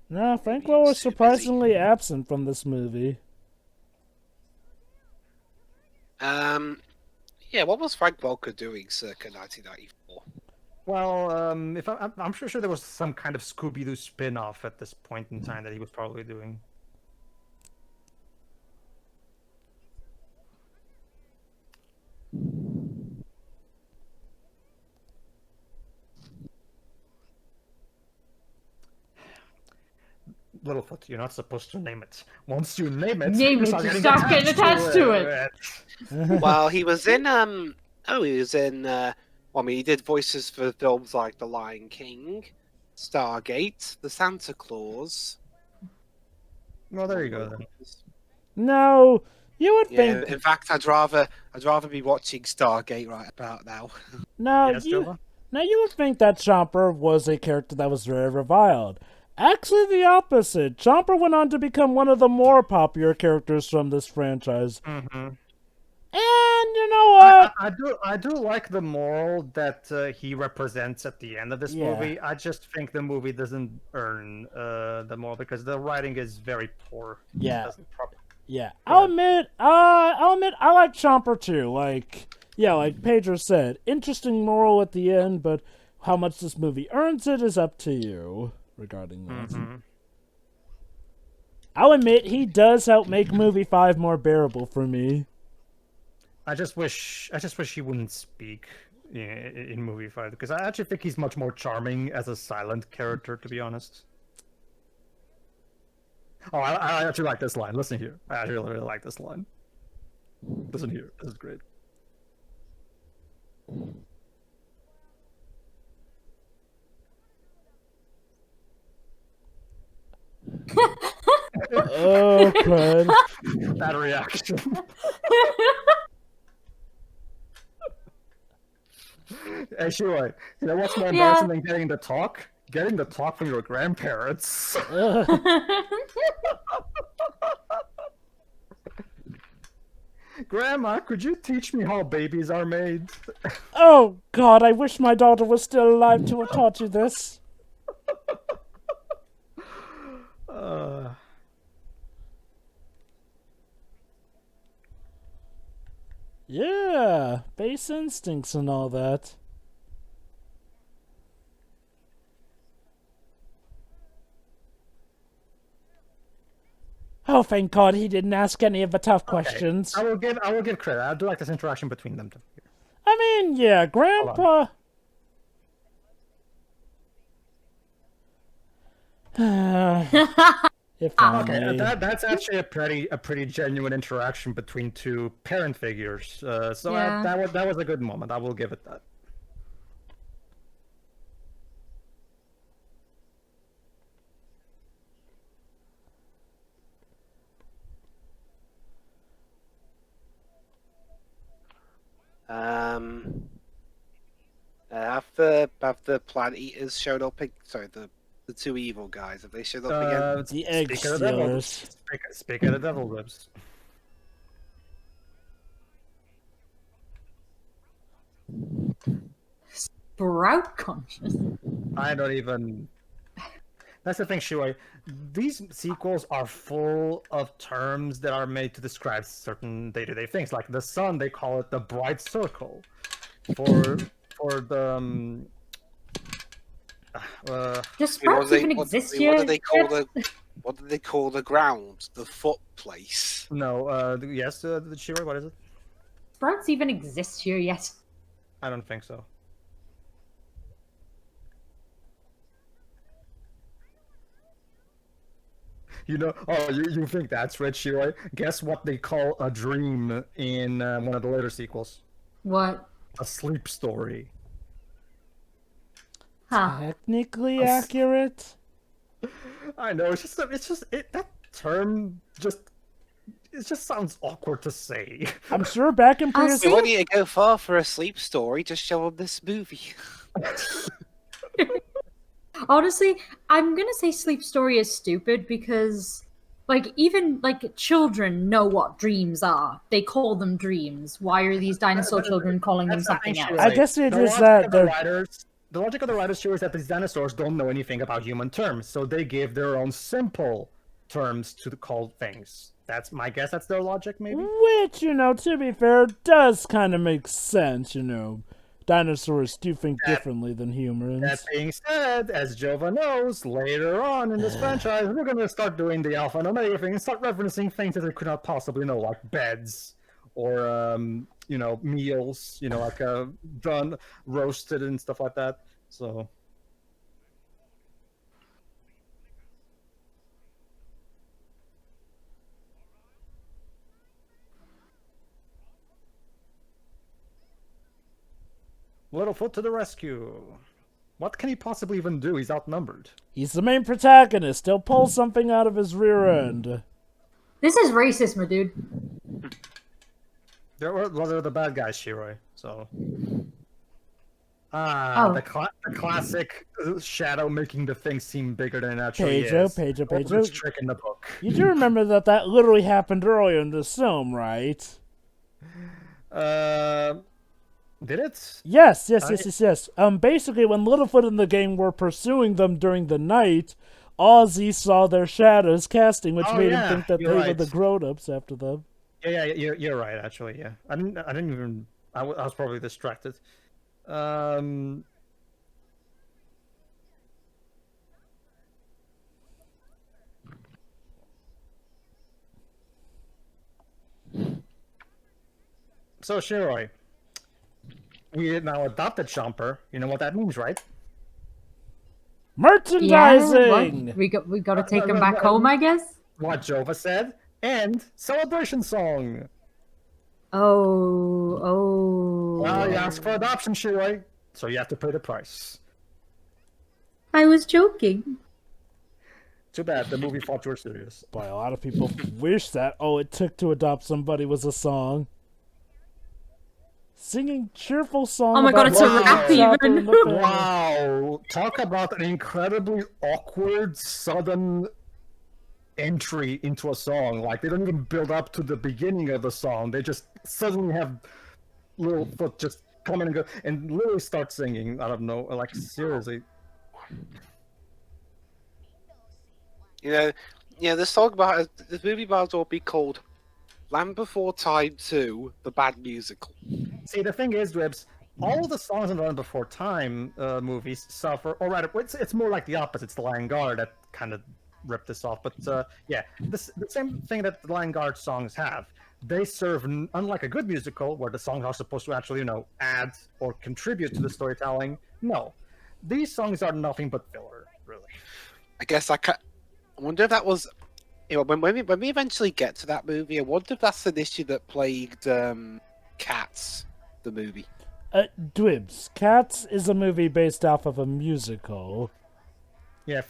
No, Frank Maybe he was was too surprisingly absent from this movie. Yeah, what was Frank Welker doing circa 1994? Well, if I'm sure there was some kind of Scooby-Doo spin-off at this point in time that he was probably doing. Littlefoot, you're not supposed to name it. Once you name it, Name you it, start you getting start getting attached to it. Well, he was in well, I mean, he did voices for films like The Lion King, Stargate, The Santa Claus. Well, there you go then. No, you would Yeah, think. in fact, I'd rather be watching Stargate right about now. No, Yes, Jova? you would think that Chomper was a character that was very reviled. Actually, the opposite. Chomper went on to become one of the more popular characters from this franchise. Mm-hmm. And you know what? I do like the moral that he represents at the end of this Yeah. movie. I just think the movie doesn't earn the moral because the writing is very poor. Yeah. It doesn't Yeah, Go I'll ahead. admit, I like Chomper too. Like Pedro said, interesting moral at the end, but how much this movie earns it is up to you regarding that. Mm-hmm. I'll admit, he does help make movie 5 more bearable for me. I just wish he wouldn't speak in movie 5 because I actually think he's much more charming as a silent character, to be honest. Oh, I actually like this line. Listen here. I actually really like this line. Listen here. This is great. Oh, good. That reaction. Hey, Shua, you know what's more embarrassing than getting the talk? Getting the talk from your grandparents. Grandma, could you teach me how babies are made? Oh, God, I wish my daughter was still alive to have taught you this. Yeah, base instincts and all that. Oh, thank God he didn't ask any of the tough questions. I will give credit. I do like this interaction between them two. I mean, yeah, Grandpa. If only. Okay, that's actually a pretty genuine interaction between two parent figures. So Yeah. that was a good moment. I will give it that. Have the plant eaters showed up? Sorry, the two evil guys. Have they showed up again? The egg Speak of the devil. stealers. Speak of the devil lives. Sprout conscious. I don't even. That's the thing, Shui. These sequels are full of terms that are made to describe certain day-to-day things. Like the sun, they call it the bright circle. For the Does Sprouts even exist here? What do they call the ground? The foot place. no, yes, the Shui. What is it? Sprouts even exist here yet? I don't think so. You know, oh, you think that's rich, Shiroi? Guess what they call a dream in one of the later sequels? What? A sleep story. Huh. Technically accurate. I know, that term it just sounds awkward to say. I'm sure back in previous... You want you to go far for a sleep story? Just show them this movie. Honestly, I'm gonna say Sleep Story is stupid because, like, even like children know what dreams are. They call them dreams. Why are these dinosaur children calling them something else? I guess it is that the logic of the writers here is that these dinosaurs don't know anything about human terms, so they give their own simple terms to call things. That's my guess. That's their logic, maybe. Which, you know, to be fair, does kind of make sense. You know, dinosaurs do think differently than humans. That being said, as Jova knows, later on in this franchise, we're going to start doing the Alpha and Omega thing and start referencing things that they could not possibly know, like beds or, you know, meals, you know, like done, roasted and stuff like that. So... Littlefoot to the rescue. What can he possibly even do? He's outnumbered. He's the main protagonist. He'll pull something out of his rear end. This is racist, my dude. They're the bad guys, Shiroi. So. The classic shadow making the thing seem bigger than it actually is. Pedro. Trick in the book. You do remember that literally happened earlier in this film, right? Did it? Yes. Basically, when Littlefoot and the gang were pursuing them during the night, Ozzy saw their shadows casting, which made him think that they were the grown-ups after them. Yeah, you're right. Actually, yeah. I didn't even. I was probably distracted. So Shiroi. We now adopted Chomper. You know what that means, right? Merchandising! Yeah, we got to take him back home, I guess? What Jova said. And celebration song. Oh. Well, you asked for adoption, Shiroi, so you have to pay the price. I was joking. Too bad, the movie thought you were serious. Boy, a lot of people wish that All It Took to Adopt Somebody was a song. Singing cheerful song. Oh my god, it's a rap even. Wow. Talk about an incredibly awkward, sudden entry into a song. Like, they don't even build up to the beginning of the song. They just suddenly have Littlefoot just come in and go and literally start singing out of nowhere. Like, seriously. You know, this movie might as well be called Land Before Time 2, The Bad Musical. See, the thing is, Dwibs, all of the songs in the Land Before Time movies suffer, or rather, it's more like the opposite. It's the Lion Guard that kind of ripped this off. But yeah, the same thing that the Lion Guard songs have. They serve, unlike a good musical, where the songs are supposed to actually, you know, add or contribute to the storytelling. No, these songs are nothing but filler, really. I guess I wonder if that was... You know, when we eventually get to that movie, I wonder if that's an issue that plagued Cats, the movie. Dwibs, Cats is a movie based off of a musical. Yeah,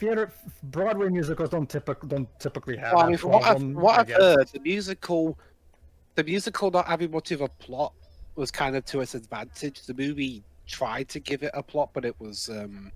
Broadway musicals don't typically have. Well, I mean, from what I've heard, the musical not having much of a plot was kind of to its advantage. The movie tried to give it a plot, but it was...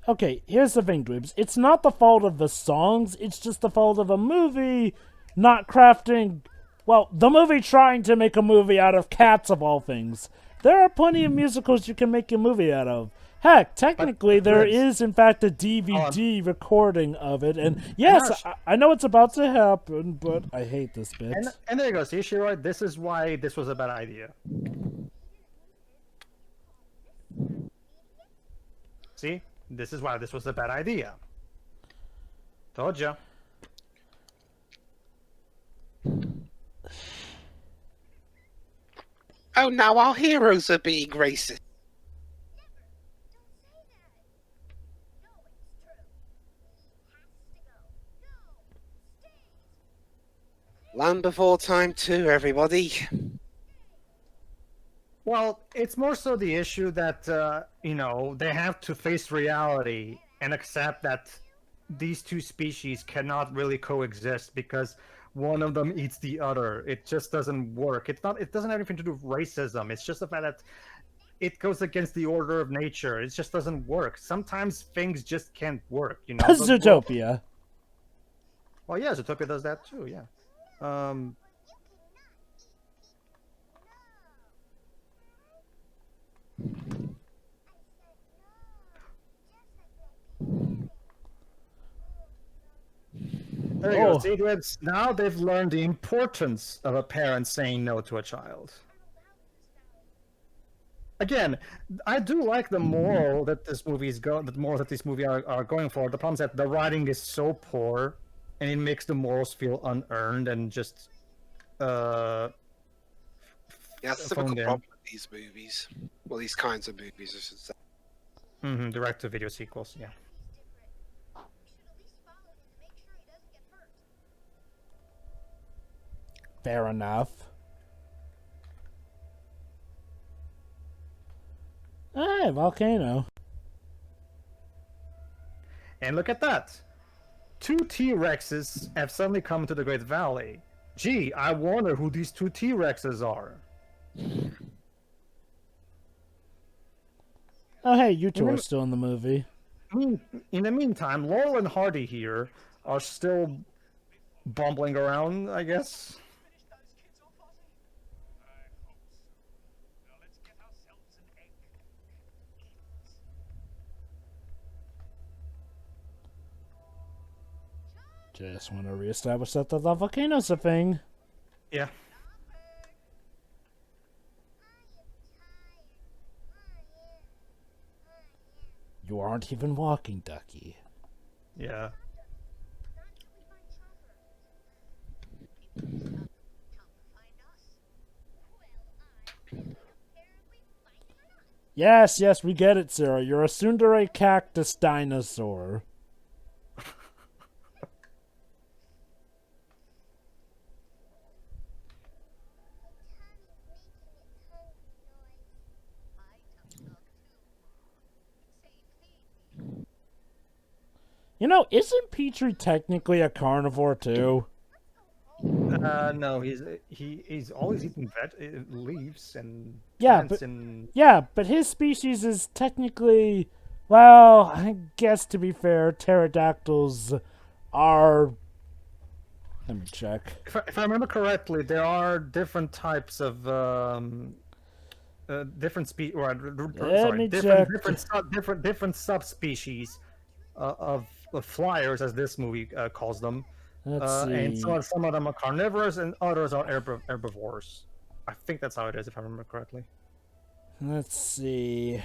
Okay, here's the thing, Dwibs. It's not the fault of the songs, it's just the fault of a movie not crafting... Well, the movie trying to make a movie out of Cats, of all things. There are plenty of musicals you can make a movie out of. Heck, technically, there Ribs. is, in fact, a DVD recording of it. And yes, I know it's about to happen, but I hate this bit. And there you go. See, Shiro, this is why this was a bad idea. See? This is why this was a bad idea. Told ya. Oh, now our heroes are being racist. Land Before Time 2, everybody. Well, it's more so the issue that, you know, they have to face reality and accept that these two species cannot really coexist because one of them eats the other. It just doesn't work. It doesn't have anything to do with racism. It's just the fact that it goes against the order of nature. It just doesn't work. Sometimes things just can't work, you know. Zootopia. Well, yeah, Zootopia does that too, yeah. There you go. See, now they've learned the importance of a parent saying no to a child. Again, I do like the moral that this movie is the moral that this movie are going for. The problem is that the writing is so poor, and it makes the morals feel unearned and just Yeah, that's a typical phoned in. problem with these movies. Well, these kinds of movies, I should say. Direct-to-video sequels, yeah. Fair enough. Hey, volcano. And look at that. 2 T-Rexes have suddenly come to the Great Valley. Gee, I wonder who these 2 T-Rexes are. Oh, hey, you two are still in the movie. In the meantime, Laurel and Hardy here are still bumbling around, I guess. Just want to reestablish that the volcano's a thing. Yeah. You aren't even walking, Ducky. Yeah. Yes, yes, we get it, Sarah. You're a tsundere cactus dinosaur. You know, isn't Petrie technically a carnivore too? No, he's always eating leaves and Yeah, plants but and but his species is technically, well, I guess to be fair, pterodactyls are. Let me check. if I remember correctly, there are different types of different different subspecies of flyers, as this movie calls them. Let's see. And some of them are carnivorous and others are herbivores. I think that's how it is, if I remember correctly. Let's see.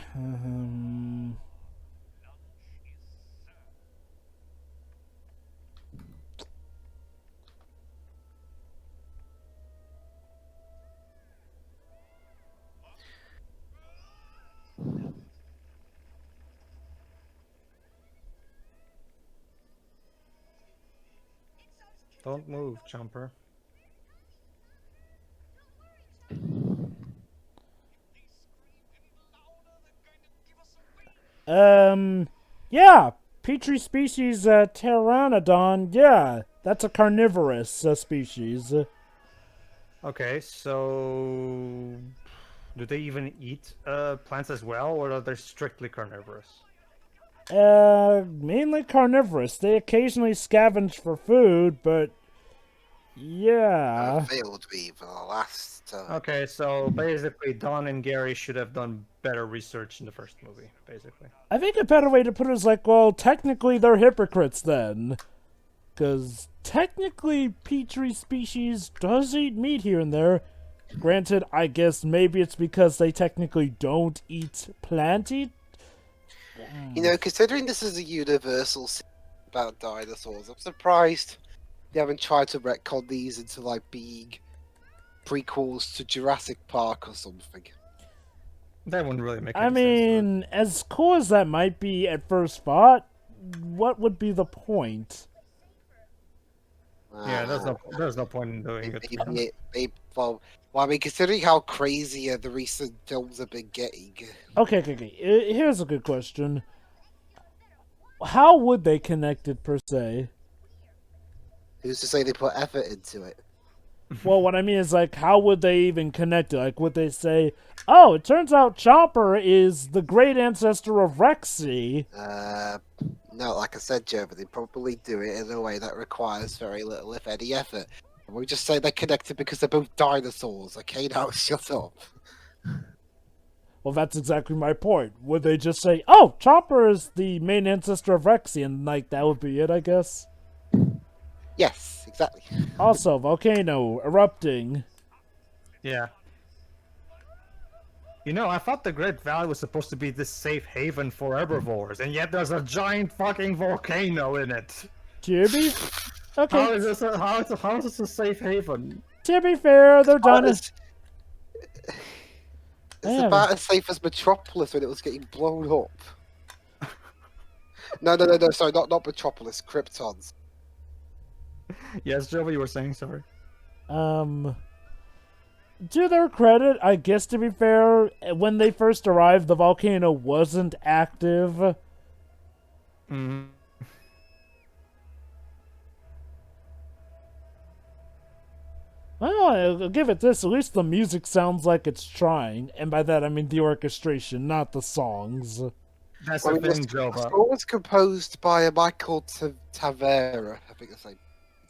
Don't move, Jumper. Yeah, Petrie species Pteranodon. Yeah, that's a carnivorous species. Okay, so do they even eat plants as well, or are they strictly carnivorous? Mainly carnivorous. They occasionally scavenge for food, but yeah. Failed me for the last. Okay, so basically, Don and Gary should have done better research in the first movie, basically. I think a better way to put it is like, well, technically they're hypocrites then. Because technically Petrie species does eat meat here and there. Granted, I guess maybe it's because they technically don't eat plant eat. You know, considering this is a universal series about dinosaurs, I'm surprised they haven't tried to retcon these into like being prequels to Jurassic Park or something. That wouldn't really make I any sense. mean, as cool as that might be at first thought, what would be the point? Yeah, there's no point in doing it. Well, I mean, considering how crazy the recent films have been getting. Okay. Here's a good question. How would they connect it, per se? Who's to say they put effort into it? Well, what I mean is, like, how would they even connect it? Like, would they say, oh, it turns out Chomper is the great ancestor of Rexy? No, like I said, Joe, but they probably do it in a way that requires very little, if any, effort. We just say they're connected because they're both dinosaurs, okay? Now shut up. Well, that's exactly my point. Would they just say, oh, Chomper is the main ancestor of Rexy, and, like, that would be it, I guess? Yes, exactly. Also, volcano erupting. Yeah. You know, I thought the Great Valley was supposed to be this safe haven for herbivores, and yet there's a giant fucking volcano in it. Kirby? Okay. How is this a safe haven? To be fair, they're done. It's about as safe as Metropolis when it was getting blown up. No, sorry, not Metropolis, Kryptons. Yes, Joe, what you were saying, sorry. To their credit, I guess to be fair, when they first arrived, the volcano wasn't active. Mm. Well, I'll give it this. At least the music sounds like it's trying. And by that, I mean the orchestration, not the songs. That's the thing, Joe. The score was composed by Michael Tavera, I think that's the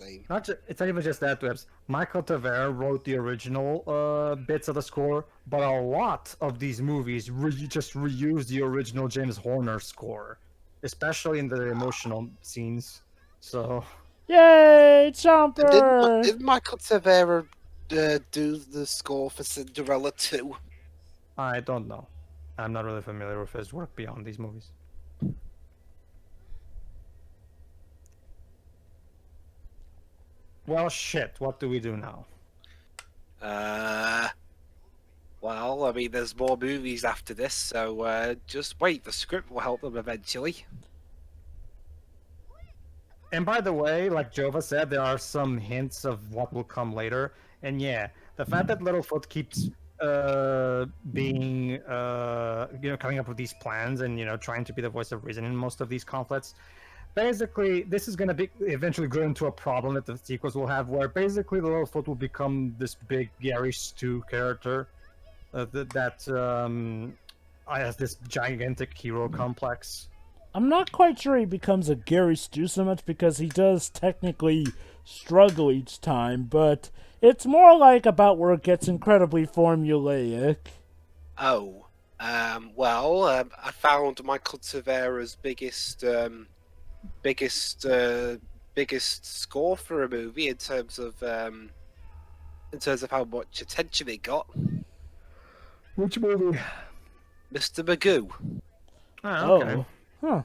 name. It's not even just that, Webs. Michael Tavera wrote the original bits of the score, but a lot of these movies just reuse the original James Horner score, especially in the emotional scenes. So... Yay, Chomper! Did Michael Tavera do the score for Cinderella 2? I don't know. I'm not really familiar with his work beyond these movies. Well, shit. What do we do now? Well, I mean, there's more movies after this, so just wait. The script will help them eventually. And by the way, like Jova said, there are some hints of what will come later. And yeah, the fact that Littlefoot keeps being, coming up with these plans and, trying to be the voice of reason in most of these conflicts. Basically, this is going to be eventually grow into a problem that the sequels will have, where basically Littlefoot will become this big Gary Stu character that has this gigantic hero complex. I'm not quite sure he becomes a Gary Stu so much because he does technically struggle each time, but it's more like about where it gets incredibly formulaic. Oh, well, I found Michael Tavera's biggest score for a movie in terms of how much attention it got. Which movie? Mr. Magoo. Oh, okay. Oh. Huh.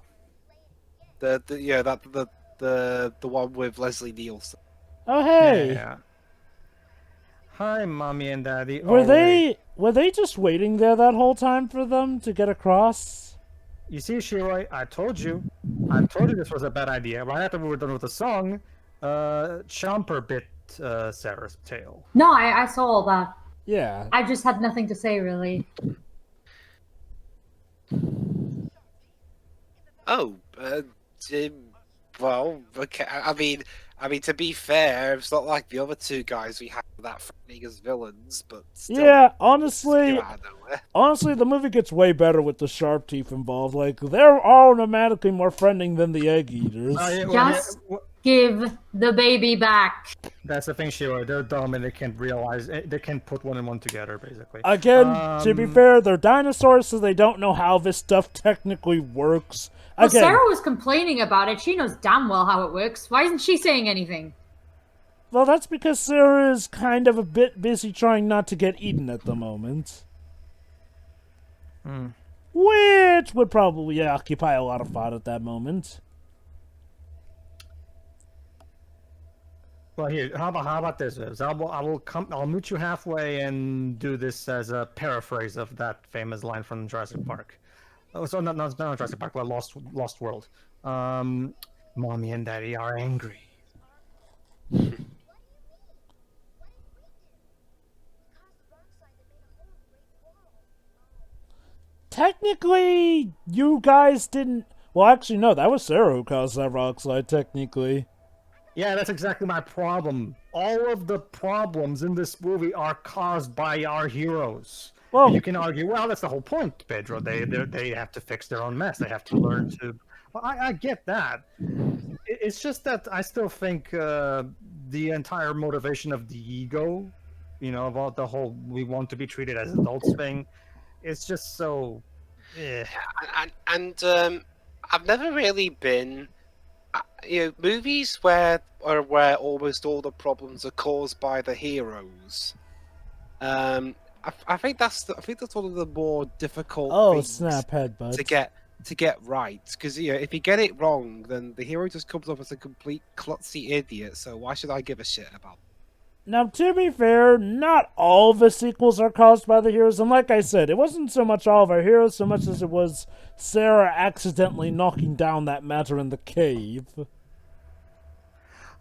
The one with Leslie Nielsen. Oh, hey. Yeah. Hi, Mommy and Daddy. Were they just waiting there that whole time for them to get across? You see, Shiroi, I told you this was a bad idea. Right after we were done with the song, Chomper bit Sarah's tail. No, I saw all that. Yeah. I just had nothing to say, really. Oh, well, okay. I mean, to be fair, it's not like the other two guys we had that threatening as villains, but still, yeah, honestly, out of nowhere. the movie gets way better with the sharp teeth involved. Like, they're automatically more friendly than the egg eaters. Just give the baby back. That's the thing, Shiro. They're dumb and they can't realize they can't put one and one together, basically. Again, to be fair, they're dinosaurs, so they don't know how this stuff technically works. Well, Again, Sarah was complaining about it. She knows damn well how it works. Why isn't she saying anything? well, that's because Sarah is kind of a bit busy trying not to get eaten at the moment. Which would probably occupy a lot of thought at that moment. Well, here, how about this? I'll meet you halfway and do this as a paraphrase of that famous line from Jurassic Park. Oh, so not Jurassic Park, but Lost World. Mommy and Daddy are angry. Technically, you guys didn't... Well, actually, no, that was Sarah who caused that rock slide, technically. Yeah, that's exactly my problem. All of the problems in this movie are caused by our heroes. Well, And you can argue, well, that's the whole point, Pedro. They have to fix their own mess. They have to learn to. Well, I get that. It's just that I still think the entire motivation of the ego, about the whole we want to be treated as adults thing, it's just so. And I've never really been, movies where almost all the problems are caused by the heroes. I think that's one of the more difficult things snap headbutt. to get right, because if you get it wrong, then the hero just comes off as a complete klutzy idiot. So why should I give a shit about it? Now, to be fair, not all the sequels are caused by the heroes, and like I said, it wasn't so much all of our heroes so much as it was Sarah accidentally knocking down that matter in the cave.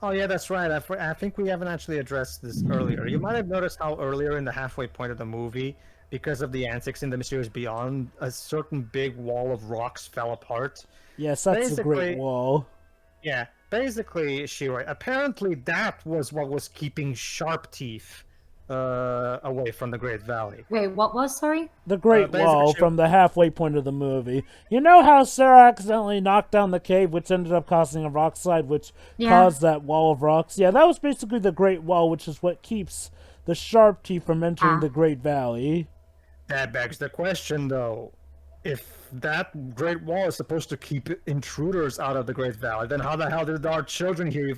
Oh yeah, that's right. I think we haven't actually addressed this earlier. You might have noticed how earlier in the halfway point of the movie, because of the antics in the Mysterious Beyond, a certain big wall of rocks fell apart. Yes, that's a great wall. Yeah, basically, Shiro, apparently that was what was keeping Sharp Teeth away from the Great Valley. Wait, what was, sorry? The Great Wall from the halfway point of the movie. You know how Sarah accidentally knocked down the cave, which ended up causing a rock slide, which caused that wall of rocks? Yeah, that was basically the Great Wall, which is what keeps the Sharp Teeth from entering the Great Valley. That begs the question, though. If that Great Wall is supposed to keep intruders out of the Great Valley, then how the hell did our children here,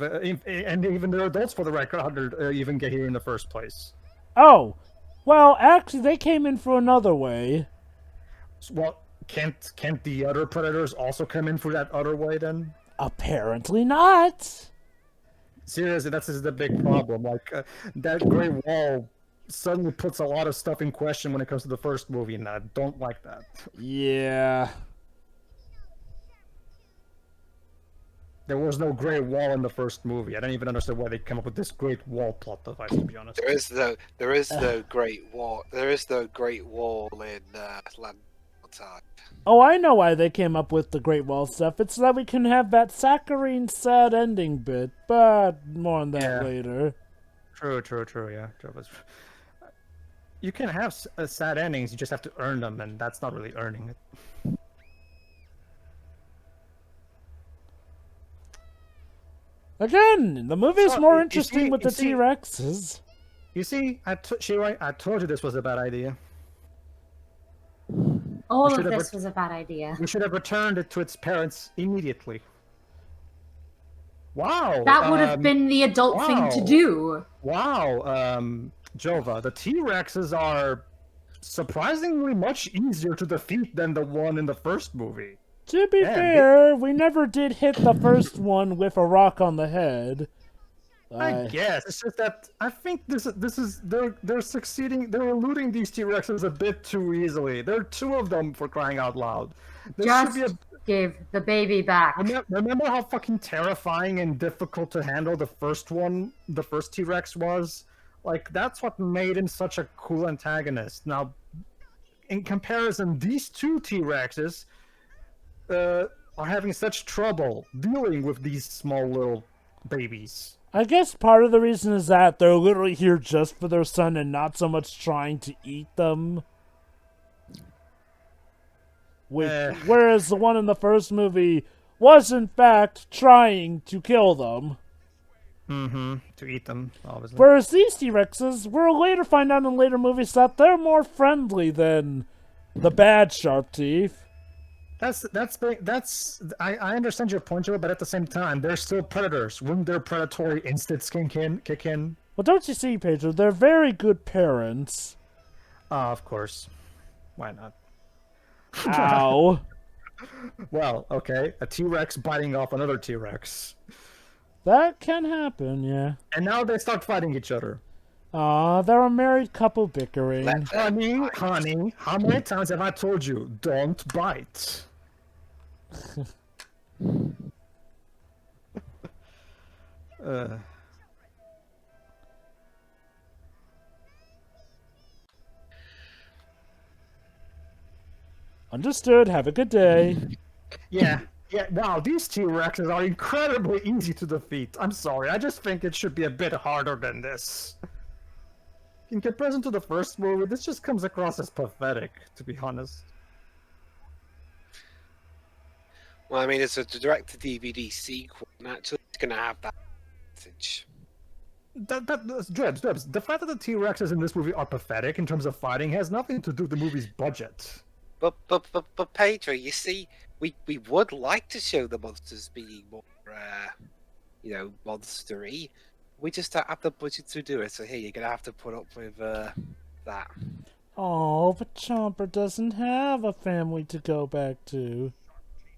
and even the adults for the record, even get here in the first place? Oh, well, actually, they came in for another way. Well, can't the other predators also come in for that other way then? Apparently not. Seriously, that's the big problem. Like, that Great Wall suddenly puts a lot of stuff in question when it comes to the first movie, and I don't like that. Yeah. There was no Great Wall in the first movie. I don't even understand why they came up with this Great Wall plot device, to be honest. There is no Great Wall. There is no Great Wall in Land Type. Oh, I know why they came up with the Great Wall stuff. It's so that we can have that saccharine sad ending bit, but more on that later. True, yeah. You can have sad endings, you just have to earn them, and that's not really earning it. Again, the movie's more interesting with the T-Rexes. You see, I told you this was a bad idea. All of this was a bad idea. We should have returned it to its parents immediately. Wow. That would have been the adult thing to do. Wow, Jova, the T-Rexes are surprisingly much easier to defeat than the one in the first movie. To be fair, we never did hit the first one with a rock on the head. I guess it's just that I think they're succeeding. They're eluding these T-Rexes a bit too easily. There are two of them, for crying out loud. Just give the baby back. Remember how fucking terrifying and difficult to handle the first T-Rex was? Like, that's what made him such a cool antagonist. Now, in comparison, these two T-Rexes are having such trouble dealing with these small little babies. I guess part of the reason is that they're literally here just for their son and not so much trying to eat them. Whereas the one in the first movie was in fact trying to kill them. Mm-hmm. To eat them, obviously. Whereas these T-Rexes, we'll later find out in later movies that they're more friendly than the bad sharp teeth. I understand your point, Joe, but at the same time, they're still predators. Wouldn't their predatory instincts kick in? Well, don't you see, Pedro? They're very good parents. Of course. Why not? Ow. Well, okay, a T-Rex biting off another T-Rex. That can happen, yeah. And now they start fighting each other. Aw, they're a married couple bickering. Honey, how many times have I told you, don't bite? Understood. Have a good day. Yeah, wow, these T-Rexes are incredibly easy to defeat. I'm sorry, I just think it should be a bit harder than this. In comparison to the first movie, this just comes across as pathetic, to be honest. Well, I mean, it's a direct-to-DVD sequel, naturally it's going to have that message. Drebs, the fact that the T-Rexes in this movie are pathetic in terms of fighting has nothing to do with the movie's budget. But Pedro, you see, we would like to show the monsters being more, monstery. We just don't have the budget to do it, so here, you're going to have to put up with that. Oh, but Chomper doesn't have a family to go back to.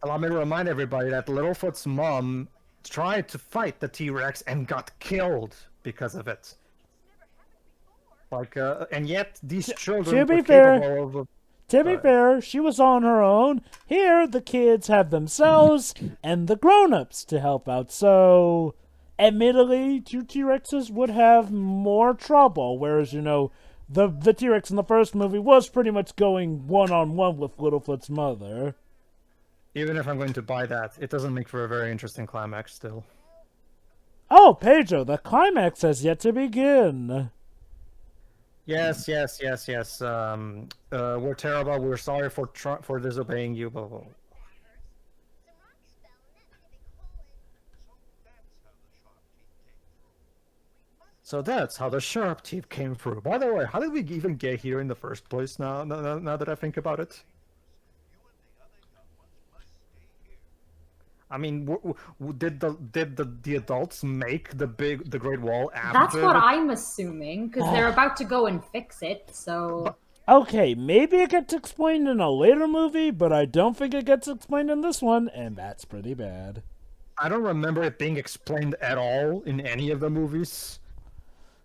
Allow me to remind everybody that Littlefoot's mom tried to fight the T-Rex and got killed because of it. And yet these children were capable of... To be fair, she was on her own. Here, the kids have themselves and the grown-ups to help out, so... Admittedly, two T-Rexes would have more trouble, whereas, the T-Rex in the first movie was pretty much going one-on-one with Littlefoot's mother. Even if I'm going to buy that, it doesn't make for a very interesting climax still. Oh, Pedro, the climax has yet to begin. Yes. We're terrible. We're sorry for disobeying you. Blah, blah, blah. So that's how the sharp teeth came through. By the way, how did we even get here in the first place? Now that I think about it. I mean, did the adults make the Great Wall after? That's what I'm assuming, because they're about to go and fix it. So. Okay, maybe it gets explained in a later movie, but I don't think it gets explained in this one, and that's pretty bad. I don't remember it being explained at all in any of the movies.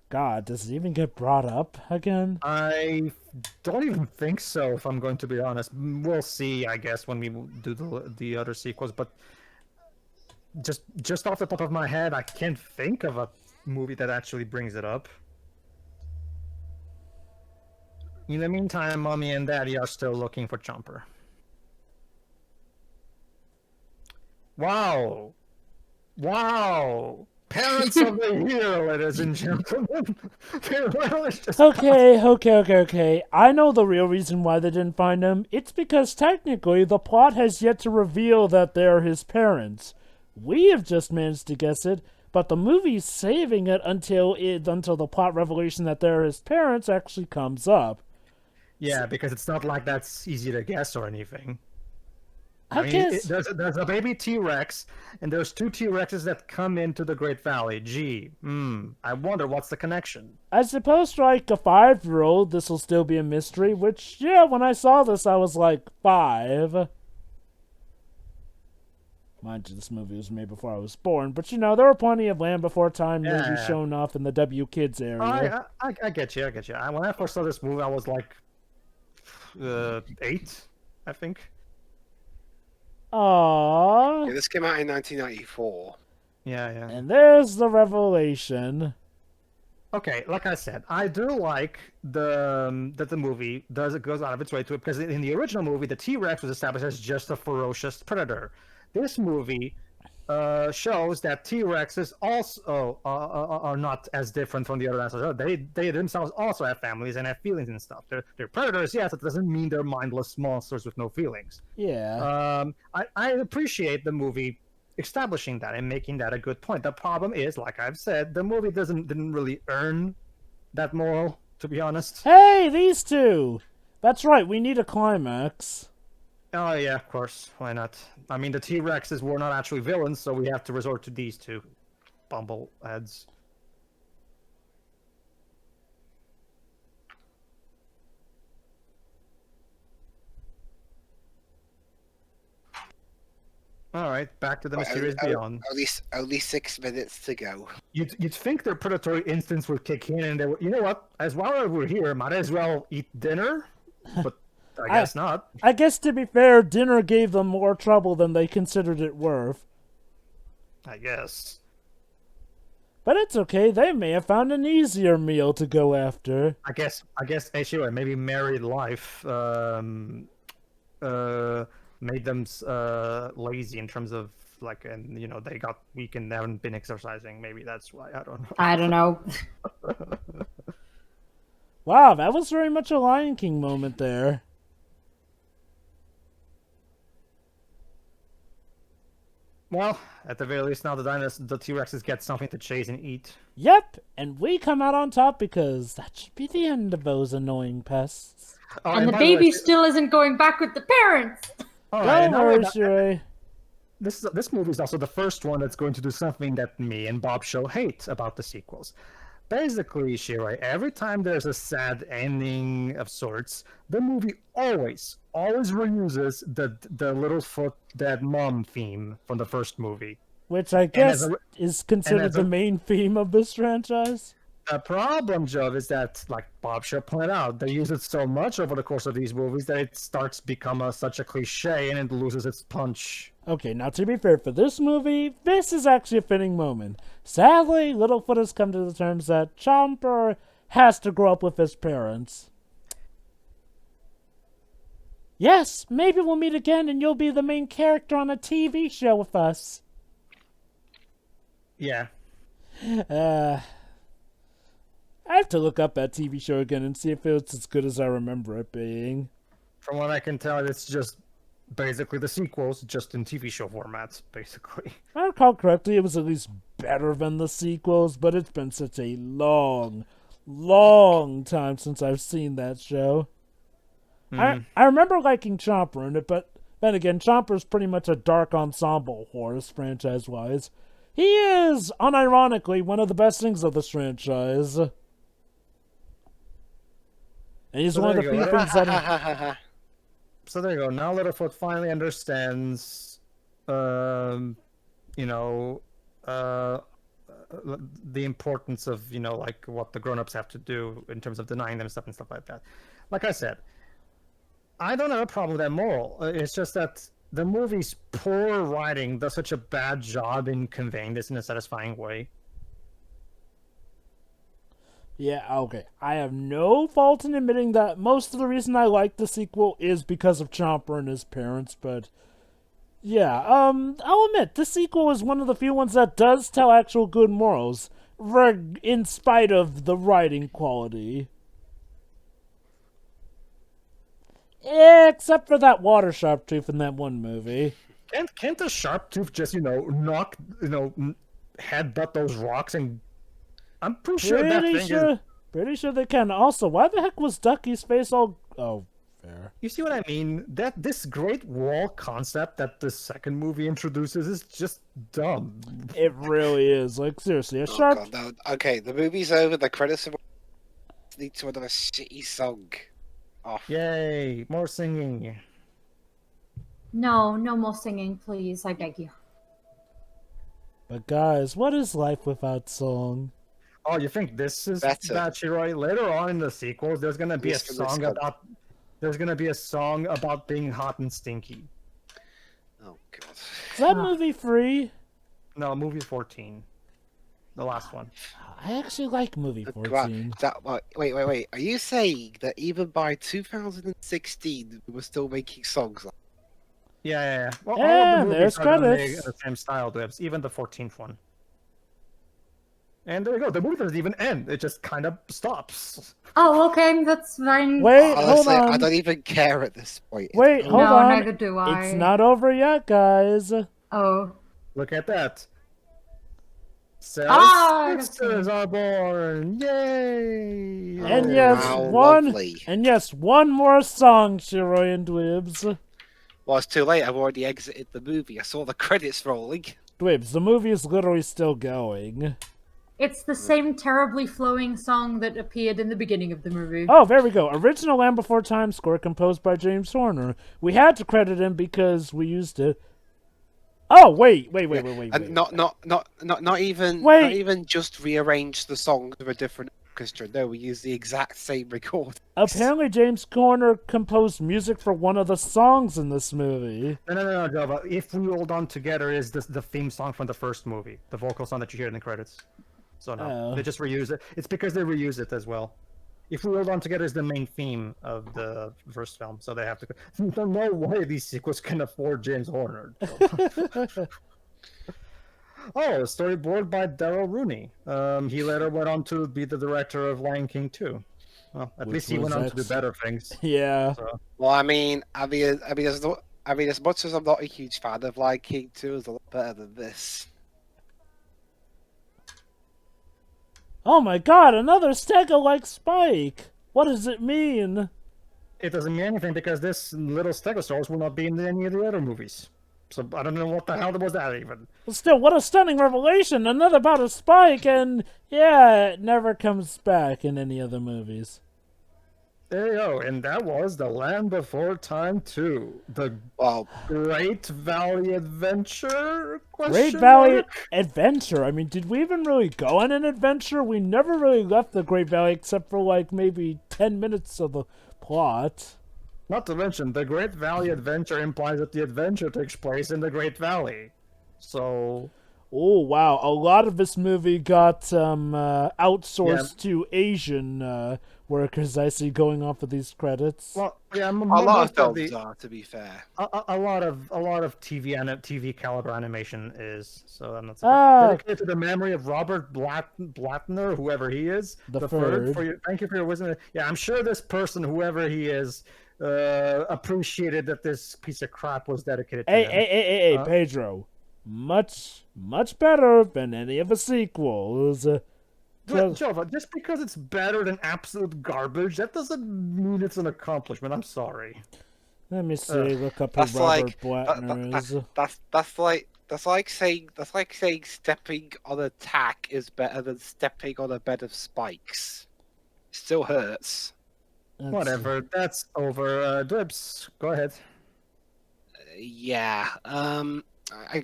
God, does it even get brought up again? I don't even think so, if I'm going to be honest. We'll see, I guess, when we do the other sequels, but just off the top of my head, I can't think of a movie that actually brings it up. In the meantime, Mommy and Daddy are still looking for Chomper. Wow! Parents of the year, ladies and gentlemen. Okay. I know the real reason why they didn't find him. It's because technically the plot has yet to reveal that they're his parents. We have just managed to guess it, but the movie's saving it until the plot revelation that they're his parents actually comes up. Yeah, because it's not like that's easy to guess or anything. I guess there's a baby T-Rex, and there's two T-Rexes that come into the Great Valley. I wonder what's the connection. I suppose for like a 5-year-old, this will still be a mystery, which, yeah, when I saw this, I was like 5. Mind you, this movie was made before I was born, but there were plenty of Land Before Time movies shown off in the W Kids area. I get you. When I first saw this movie, I was like 8, I think. Aww. Yeah, this came out in 1994. Yeah. And there's the revelation. Okay, like I said, I do like that the movie goes out of its way to it, because in the original movie, the T-Rex was established as just a ferocious predator. This movie shows that T-Rexes also are not as different from the other dinosaurs. They themselves also have families and have feelings and stuff. They're predators, yes. It doesn't mean they're mindless monsters with no feelings. Yeah. I appreciate the movie establishing that and making that a good point. The problem is, like I've said, the movie didn't really earn that moral, to be honest. Hey, these two! That's right, we need a climax. Oh yeah, of course. Why not? I mean, the T-Rexes were not actually villains, so we have to resort to these two bumbleheads. All right, back to the Mysterious Beyond. Only 6 minutes to go. You'd think their predatory instincts would kick in, and they would, you know what? As while we're here, might as well eat dinner. But I guess not. I guess to be fair, dinner gave them more trouble than they considered it worth. I guess. But it's okay, they may have found an easier meal to go after. I guess. Hey, sure. Maybe married life made them lazy in terms of like, and you know, they got weak and they haven't been exercising. Maybe that's why. I don't know. Wow, that was very much a Lion King moment there. Well, at the very least, now the T-Rexes get something to chase and eat. Yep, and we come out on top because that should be the end of those annoying pests. Oh, And the by way, baby still isn't going back with the parents. all right, Don't and worry, now- Sheree. This movie is also the first one that's going to do something that me and Bob Show hate about the sequels. Basically, Shirai, every time there's a sad ending of sorts, the movie always reuses the Littlefoot Dead Mom theme from the first movie. Which I guess as a- is considered as a- the main theme of this franchise. The problem, Joe, is that, like Bob Shaw pointed out, they use it so much over the course of these movies that it starts to become such a cliche and it loses its punch. Okay, now to be fair, for this movie, this is actually a fitting moment. Sadly, Littlefoot has come to the terms that Chomper has to grow up with his parents. Yes, maybe we'll meet again and you'll be the main character on a TV show with us. Yeah. I have to look up that TV show again and see if it's as good as I remember it being. From what I can tell, it's just basically the sequels, just in TV show formats, basically. If I recall correctly, it was at least better than the sequels, but it's been such a long time since I've seen that show. I remember liking Chomper in it, but then again, Chomper's pretty much a dark ensemble horse, franchise-wise. He is, unironically, one of the best things of this franchise. And he's So one of there the you few go. things that... So there you go. Now Littlefoot finally understands, the importance of, like what the grown-ups have to do in terms of denying them stuff and stuff like that. Like I said, I don't have a problem with that moral. It's just that the movie's poor writing does such a bad job in conveying this in a satisfying way. Yeah, okay. I have no fault in admitting that most of the reason I like the sequel is because of Chomper and his parents, but yeah, I'll admit, this sequel is one of the few ones that does tell actual good morals, in spite of the writing quality. Except for that water sharp tooth in that one movie. Can't the sharp tooth just, knock, headbutt those rocks and I'm pretty sure that thing is... Pretty sure they can. Also, why the heck was Ducky's face all... Oh, fair. You see what I mean? This great wall concept that the second movie introduces is just dumb. It really is. Like, seriously, a Oh, sharp... God, no. Okay, the movie's over, the credits are... Need to another shitty song. Off. Yay! More singing. No more singing, please. I beg you. But guys, what is life without song? Oh, you think this is Better. Bachiroi? Later on in the sequels, there's gonna be a Yes, song good. about. There's gonna be a song about being hot and stinky. Oh, God. Is that movie free? No, movie 14, the last one. I actually like movie Right, 14. wait. Are you saying that even by 2016, we were still making songs? Yeah. Well, Yeah, all of the there's movies are gonna credits. make the same style, Dibs, even the 14th one. And there you go. The movie doesn't even end. It just kind of stops. Oh, okay, that's fine. Wait, hold Honestly, on. I don't even care at this point. Wait, hold no, on. neither do I. It's not over yet, guys. Oh. Look at that. Ah, Sisters are born! Yay! And Oh, yes, how one lovely. one more song, Shiroi and Dwibs. Well, it's too late. I've already exited the movie. I saw the credits rolling. Dwibs, the movie is literally still going. It's the same terribly flowing song that appeared in the beginning of the movie. Oh, there we go. Original Land Before Time score composed by James Horner. We had to credit him because we used it. Oh, wait. And not even just rearrange the songs of a different orchestra. No, we use the exact same record. Apparently, James Horner composed music for one of the songs in this movie. No, Java. If We Hold On Together is the theme song from the first movie, the vocal song that you hear in the credits. So no, Oh. they just reuse it. It's because they reuse it as well. If We Hold On Together is the main theme of the first film, so they have to. There's no way these sequels can afford James Horner. Oh, storyboard by Daryl Rooney. He later went on to be the director of Lion King 2. Well, at Which least he was went on to do ex- better things. Yeah. So. Well, I mean, as much as I'm not a huge fan of Lion King 2, is a lot better than this. Oh my god, another stego-like spike! What does it mean? It doesn't mean anything because this little stegosaurus will not be in any of the other movies. So I don't know what the hell was that even. Well, still, what a stunning revelation! Another about a spike, and yeah, it never comes back in any other movies. There you go, and that was The Land Before Time 2. The Well, Great Valley Adventure? Great Valley Adventure. I mean, did we even really go on an adventure? We never really left the Great Valley except for like maybe 10 minutes of the plot. Not to mention, the Great Valley Adventure implies that the adventure takes place in the Great Valley. So... Oh, wow. A lot of this movie got outsourced to Asian workers, I see, going off of these credits. Well, yeah, a lot of most films are, to be fair. a lot of TV caliber animation is, so I'm not dedicated to the memory of Robert Blattner, whoever he is, The third. third. Thank you for your wisdom. Yeah, I'm sure this person, whoever he is, appreciated that this piece of crap was dedicated to him. Hey, Pedro. Much better than any of the sequels. Jova, just because it's better than absolute garbage, that doesn't mean it's an accomplishment. I'm sorry. Let me see. Look up who That's Robert like Blattner is. that's like saying stepping on a tack is better than stepping on a bed of spikes. Still hurts. Whatever, that's over. Dibs, go ahead. Yeah. I'm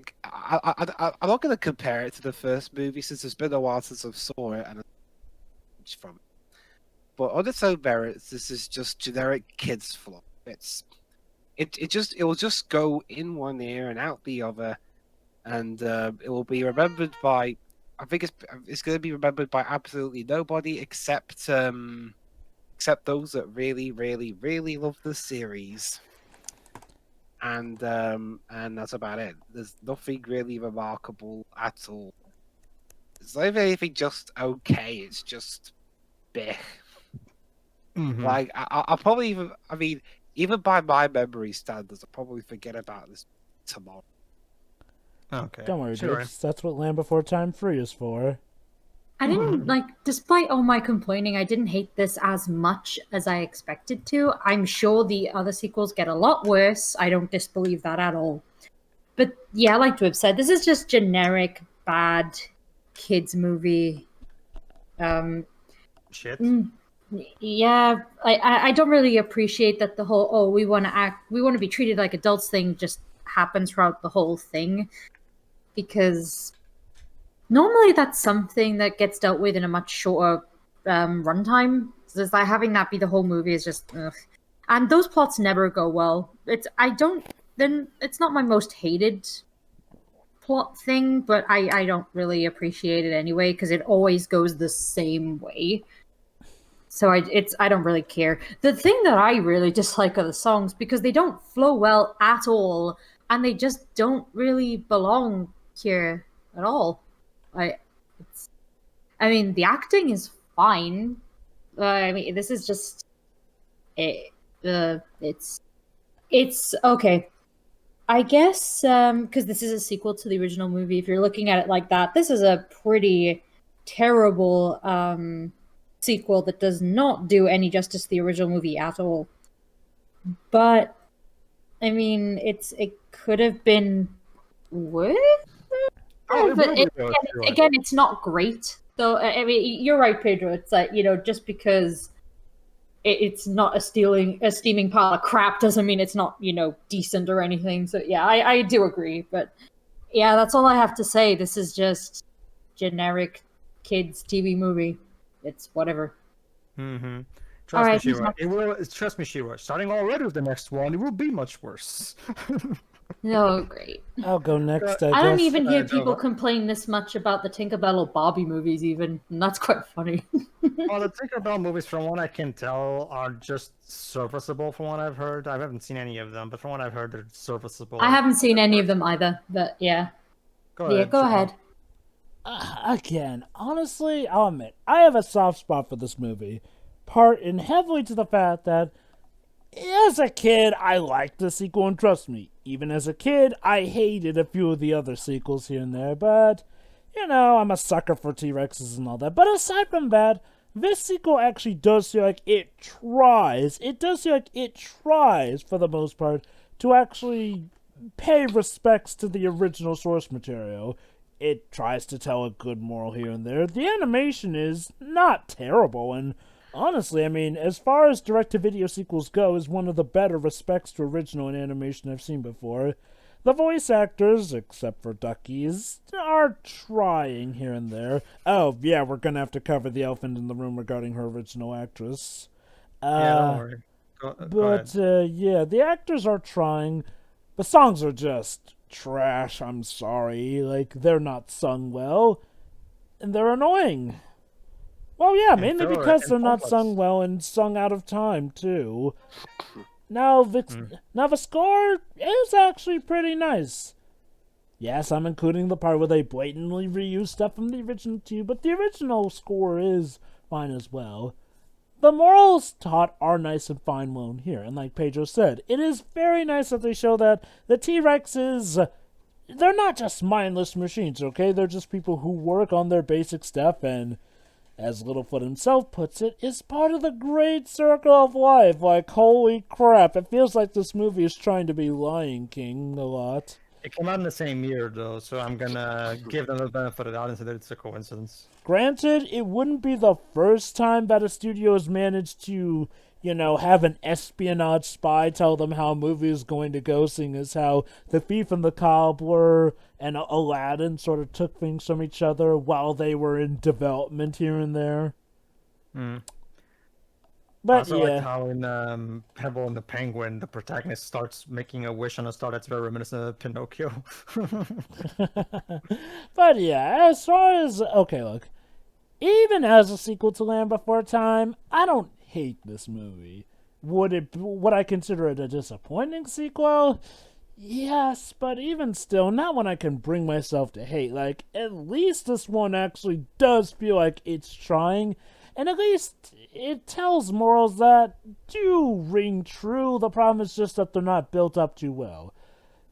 not going to compare it to the first movie since it's been a while since I saw it and from. But on its own merits, this is just generic kids' fluff. It will just go in one ear and out the other, and it will be remembered by. I think it's going to be remembered by absolutely nobody except those that really, really, really love the series. And that's about it. There's nothing really remarkable at all. It's not even anything just okay. It's just bleh. Mm-hmm. Like I'll probably even by my memory standards, I'll probably forget about this tomorrow. Okay. Don't worry, sure. Dibs. That's what Land Before Time 3 is for. I didn't despite all my complaining, I didn't hate this as much as I expected to. I'm sure the other sequels get a lot worse. I don't disbelieve that at all. But yeah, like to have said, this is just generic, bad kids movie. Shit. Yeah, I don't really appreciate that the whole we want to be treated like adults thing just happens throughout the whole thing, because normally that's something that gets dealt with in a much shorter runtime. So it's like having that be the whole movie is just ugh. And those plots never go well. It's not my most hated plot thing, but I don't really appreciate it anyway because it always goes the same way. So I don't really care. The thing that I really dislike are the songs because they don't flow well at all, and they just don't really belong here at all. I mean, the acting is fine. I mean, this is just it's okay. I guess because this is a sequel to the original movie, if you're looking at it like that, this is a pretty terrible sequel that does not do any justice to the original movie at all. But I mean, it could have been worse. Oh, it But will be worth it. again, it's not great. So I mean, you're right, Pedro. It's like, just because it's not a steaming pile of crap doesn't mean it's not, decent or anything. So yeah, I do agree. But yeah, that's all I have to say. This is just generic kids TV movie. It's whatever. Mm-hmm. All Trust me, right, Shira. It will. Trust me, Shira. Starting already with the next one, it will be much worse. Oh, great. I'll go next, I guess. I don't even hear Joe, people what? complain this much about the Tinkerbell or Barbie movies, even, and that's quite funny. Well, the Tinkerbell movies, from what I can tell, are just serviceable. From what I've heard, I haven't seen any of them, but from what I've heard, they're serviceable. I haven't seen any of them either, but yeah. Go Yeah, ahead. go Joe. ahead. Again, honestly, I'll admit, I have a soft spot for this movie. Part in heavily to the fact that, as a kid, I liked the sequel, and trust me, even as a kid, I hated a few of the other sequels here and there, but, I'm a sucker for T-Rexes and all that. But aside from that, this sequel actually does feel like it tries. It does feel like it tries, for the most part, to actually pay respects to the original source material. It tries to tell a good moral here and there. The animation is not terrible, and honestly, I mean, as far as direct-to-video sequels go, is one of the better respects to original in animation I've seen before. The voice actors, except for Duckies, are trying here and there. Oh, yeah, we're gonna have to cover the elephant in the room regarding her original actress. Yeah, don't worry. Go ahead. Yeah, the actors are trying. The songs are just trash, I'm sorry. Like, they're not sung well, and they're annoying. Well, yeah, mainly filler because and they're not pointless. sung well and sung out of time, too. Now the score is actually pretty nice. Yes, I'm including the part where they blatantly reuse stuff from the original too, but the original score is fine as well. The morals taught are nice and fine woven here, and like Pedro said, it is very nice that they show that the T-Rexes, they're not just mindless machines, okay? They're just people who work on their basic stuff, and as Littlefoot himself puts it, is part of the great circle of life. Like, holy crap, it feels like this movie is trying to be Lion King a lot. It came out in the same year, though, so I'm gonna give them the benefit of the doubt and say that it's a coincidence. Granted, it wouldn't be the first time that a studio has managed to, have an espionage spy tell them how a movie is going to go, seeing as how The Thief and the Cobbler and Aladdin sort of took things from each other while they were in development here and there. But Also, yeah. like how in Pebble and the Penguin, the protagonist starts making a wish on a star that's very reminiscent of Pinocchio. But yeah, as far as... Okay, look. Even as a sequel to Land Before Time, I don't hate this movie. Would I consider it a disappointing sequel? Yes, but even still, not one I can bring myself to hate. Like, at least this one actually does feel like it's trying, and at least it tells morals that do ring true. The problem is just that they're not built up too well.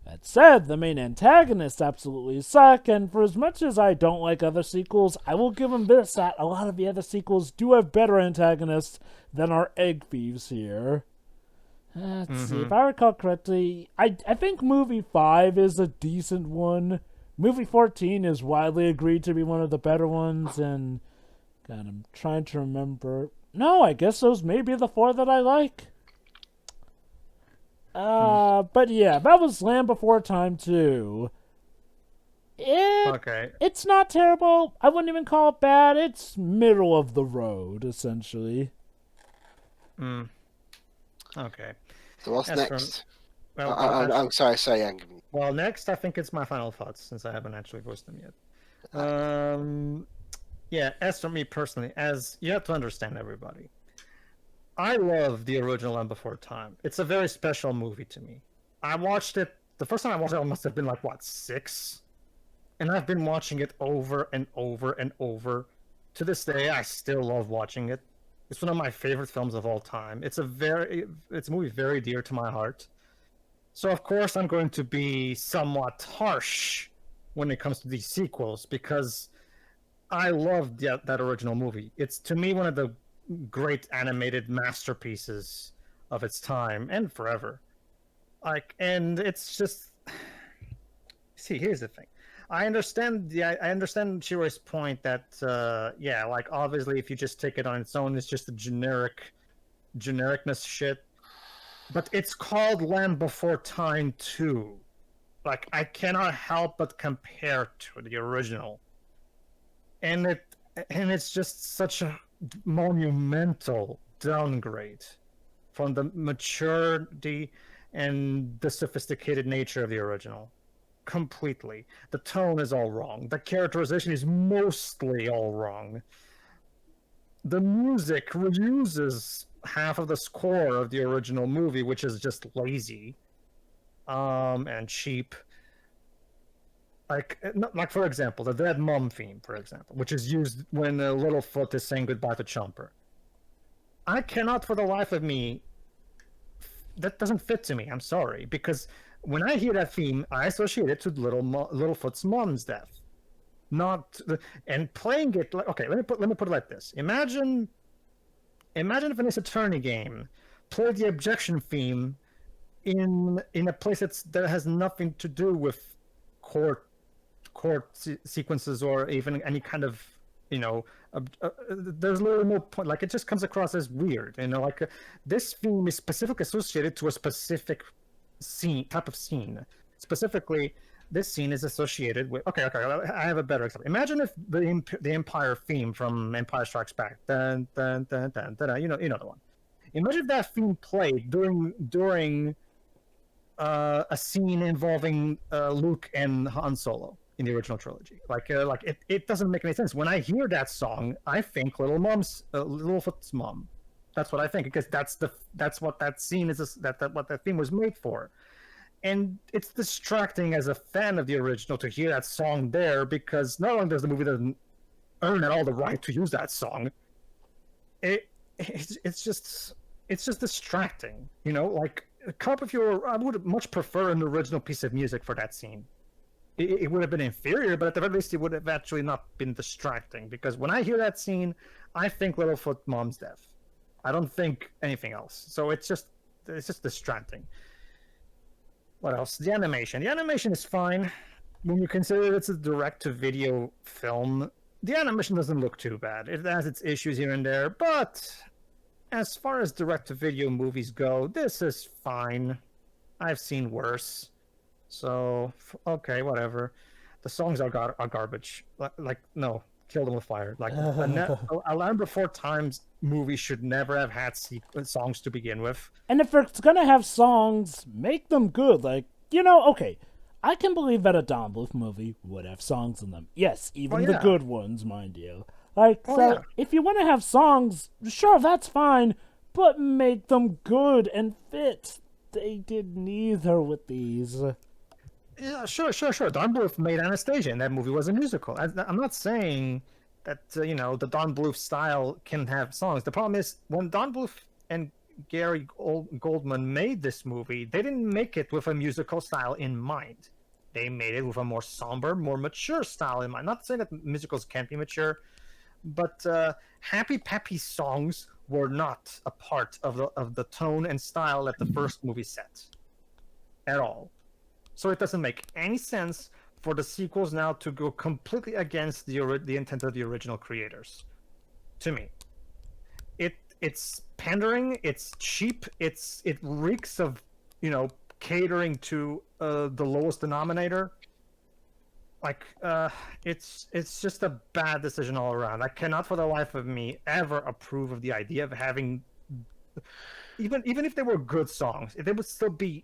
That said, the main antagonists absolutely suck, and for as much as I don't like other sequels, I will give them this, that a lot of the other sequels do have better antagonists than our egg thieves here. Let's see, if I recall correctly, I think movie 5 is a decent one. Movie 14 is widely agreed to be one of the better ones, and... God, I'm trying to remember... No, I guess those may be the 4 that I like. But yeah, that was Land Before Time 2. Okay. It's not terrible. I wouldn't even call it bad. It's middle of the road, essentially. Okay. So what's As next? Well, I'm sorry, Yang. well, next I think it's my final thoughts since I haven't actually voiced them yet. Yeah, as for me personally, as you have to understand, everybody, I love the original Land Before Time. It's a very special movie to me. I watched it, the first time I watched it, I must have been like, 6? And I've been watching it over and over and over. To this day, I still love watching it. It's one of my favorite films of all time. It's a movie very dear to my heart. So of course I'm going to be somewhat harsh when it comes to these sequels because I love that original movie. It's to me one of the great animated masterpieces of its time and forever. And it's just see. Here's the thing. I understand Shiro's point that yeah, like obviously if you just take it on its own, it's just a genericness shit. But it's called Land Before Time too. Like I cannot help but compare to the original, and it's just such a monumental downgrade from the maturity and the sophisticated nature of the original. Completely. The tone is all wrong. The characterization is mostly all wrong. The music reuses half of the score of the original movie, which is just lazy and cheap. Like for example, the Dead Mom theme, for example, which is used when Littlefoot is saying goodbye to Chomper. I cannot for the life of me. That doesn't fit to me. I'm sorry, because when I hear that theme, I associate it to Littlefoot's mom's death. And playing it like okay, let me put it like this. Imagine if an Ace Attorney game played the objection theme in a place that has nothing to do with court sequences or even any kind of there's literally no point. Like it just comes across as weird. Like this theme is specifically associated to a specific type of scene. Specifically, this scene is associated with. Okay. I have a better example. Imagine if the Empire theme from Empire Strikes Back, dun dun dun dun dun, you know the one. Imagine if that theme played during a scene involving Luke and Han Solo in the original trilogy. It doesn't make any sense. When I hear that song, I think Littlefoot's mom. That's what I think because that's what that scene is. What that theme was made for, and it's distracting as a fan of the original to hear that song there because not only does the movie doesn't earn at all the right to use that song, it's just distracting. Like I would much prefer an original piece of music for that scene. It would have been inferior, but at the very least, it would have actually not been distracting. Because when I hear that scene, I think Littlefoot mom's death. I don't think anything else. So it's just distracting. What else? The animation. The animation is fine. When you consider it's a direct-to-video film, the animation doesn't look too bad. It has its issues here and there, but as far as direct-to-video movies go, this is fine. I've seen worse. So, okay, whatever. The songs are garbage. No, kill them with fire. Like, a Land Before Time's movie should never have had songs to begin with. And if it's gonna have songs, make them good. Okay, I can believe that a Don Bluth movie would have songs in them. Yes, even the good ones, mind you. If you want to have songs, sure, that's fine, but make them good and fit. They did neither with these. Yeah, sure. Don Bluth made Anastasia, and that movie was a musical. I'm not saying that the Don Bluth style can have songs. The problem is when Don Bluth and Gary Goldman made this movie, they didn't make it with a musical style in mind. They made it with a more somber, more mature style in mind. Not saying that musicals can't be mature, but happy, peppy songs were not a part of the tone and style that the first movie set at all. So it doesn't make any sense for the sequels now to go completely against the intent of the original creators. To me, it's pandering, it's cheap, it reeks of catering to the lowest denominator. It's just a bad decision all around. I cannot for the life of me ever approve of the idea of having even if they were good songs, they would still be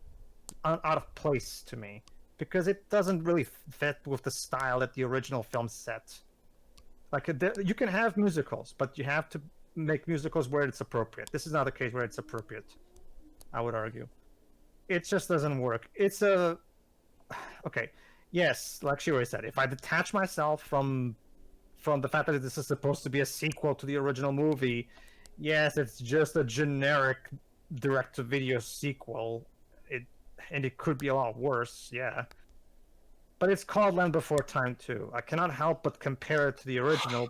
out of place to me because it doesn't really fit with the style that the original film set. You can have musicals, but you have to make musicals where it's appropriate. This is not a case where it's appropriate, I would argue. It just doesn't work. It's okay. Yes, like Shiro said, if I detach myself from the fact that this is supposed to be a sequel to the original movie, yes, it's just a generic direct-to-video sequel. and it could be a lot worse, yeah. But it's called Land Before Time 2. I cannot help but compare it to the original,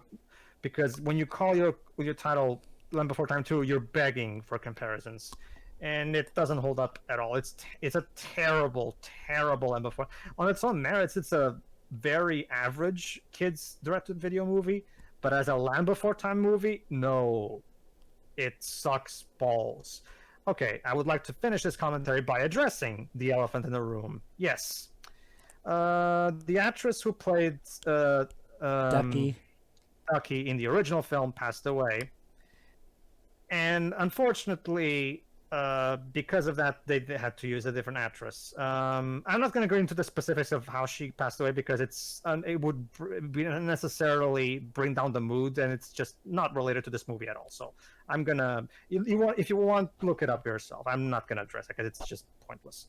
because when you call your title Land Before Time 2, you're begging for comparisons, and it doesn't hold up at all. It's a terrible Land Before. On its own merits, it's a very average kids directed video movie, but as a Land Before Time movie, no, it sucks balls. Okay, I would like to finish this commentary by addressing the elephant in the room. Yes, the actress who played Ducky. Ducky in the original film passed away, and unfortunately, because of that, they had to use a different actress. I'm not going to go into the specifics of how she passed away because it would be unnecessarily bring down the mood, and it's just not related to this movie at all. So I'm gonna, if you want, look it up yourself. I'm not gonna address it because it's just pointless.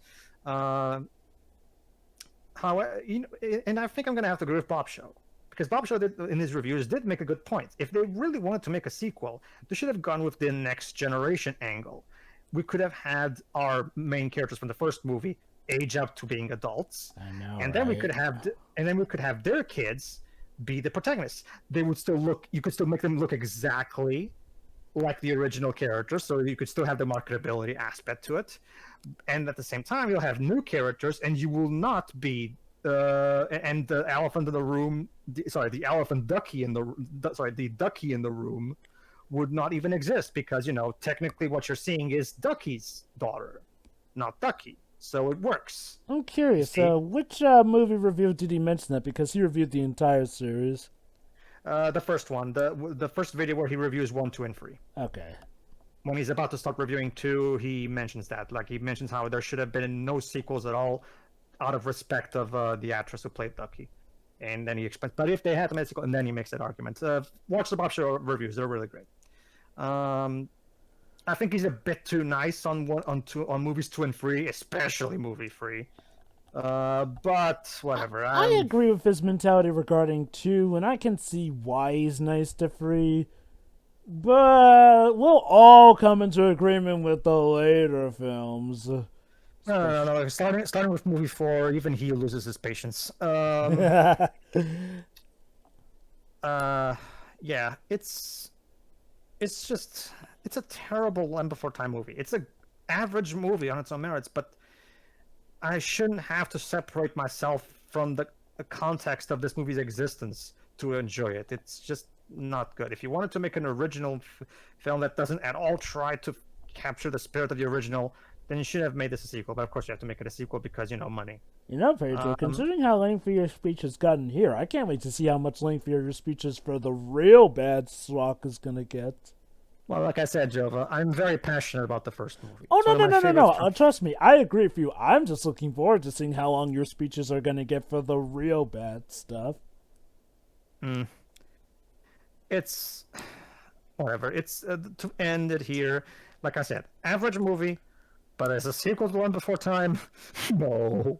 However, and I think I'm gonna have to agree with Bob Show, because Bob Shaw in his reviews did make a good point. If they really wanted to make a sequel, they should have gone with the next generation angle. We could have had our main characters from the first movie age up to being adults, I know, and then we right? could have their kids be the protagonists. They would still look. You could still make them look exactly like the original characters, so you could still have the marketability aspect to it. And at the same time, you'll have new characters, and you will not be and the elephant in the room. The elephant ducky in the ducky in the room would not even exist, because technically what you're seeing is Ducky's daughter, not Ducky. So it works. I'm curious. Which movie review did he mention that? Because he reviewed the entire series. The first one, the first video where he reviews 1, 2, and 3. Okay. When he's about to start reviewing 2, he mentions that. Like, he mentions how there should have been no sequels at all, out of respect of the actress who played Ducky. And then he explains, but if they had to make a sequel, and then he makes that argument. Watch the Bob Show reviews; they're really great. I think he's a bit too nice on movies 2 and 3, especially movie 3. But whatever. I agree with his mentality regarding 2, and I can see why he's nice to 3. But we'll all come into agreement with the later films. No. Starting with movie 4, even he loses his patience. Yeah, it's a terrible Land Before Time movie. It's an average movie on its own merits, but I shouldn't have to separate myself from the context of this movie's existence to enjoy it. It's just not good. If you wanted to make an original film that doesn't at all try to capture the spirit of the original, then you should have made this a sequel. But of course you have to make it a sequel because, money. Pedro, considering how lengthy your speech has gotten here, I can't wait to see how much lengthier your speeches for the real bad Slock is going to get. Well, like I said, Jova, I'm very passionate about the first movie. Oh, no. Trust me, I agree with you. I'm just looking forward to seeing how long your speeches are going to get for the real bad stuff. It's... whatever. It's... to end it here, like I said, average movie, but as a sequel to Land Before Time, no.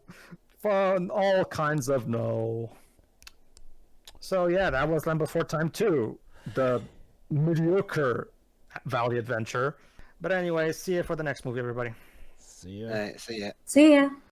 Fun, all kinds of no. So yeah, that was Land Before Time 2. The mediocre Valley Adventure. But anyway, see you for the next movie, everybody. See ya. See ya. See ya.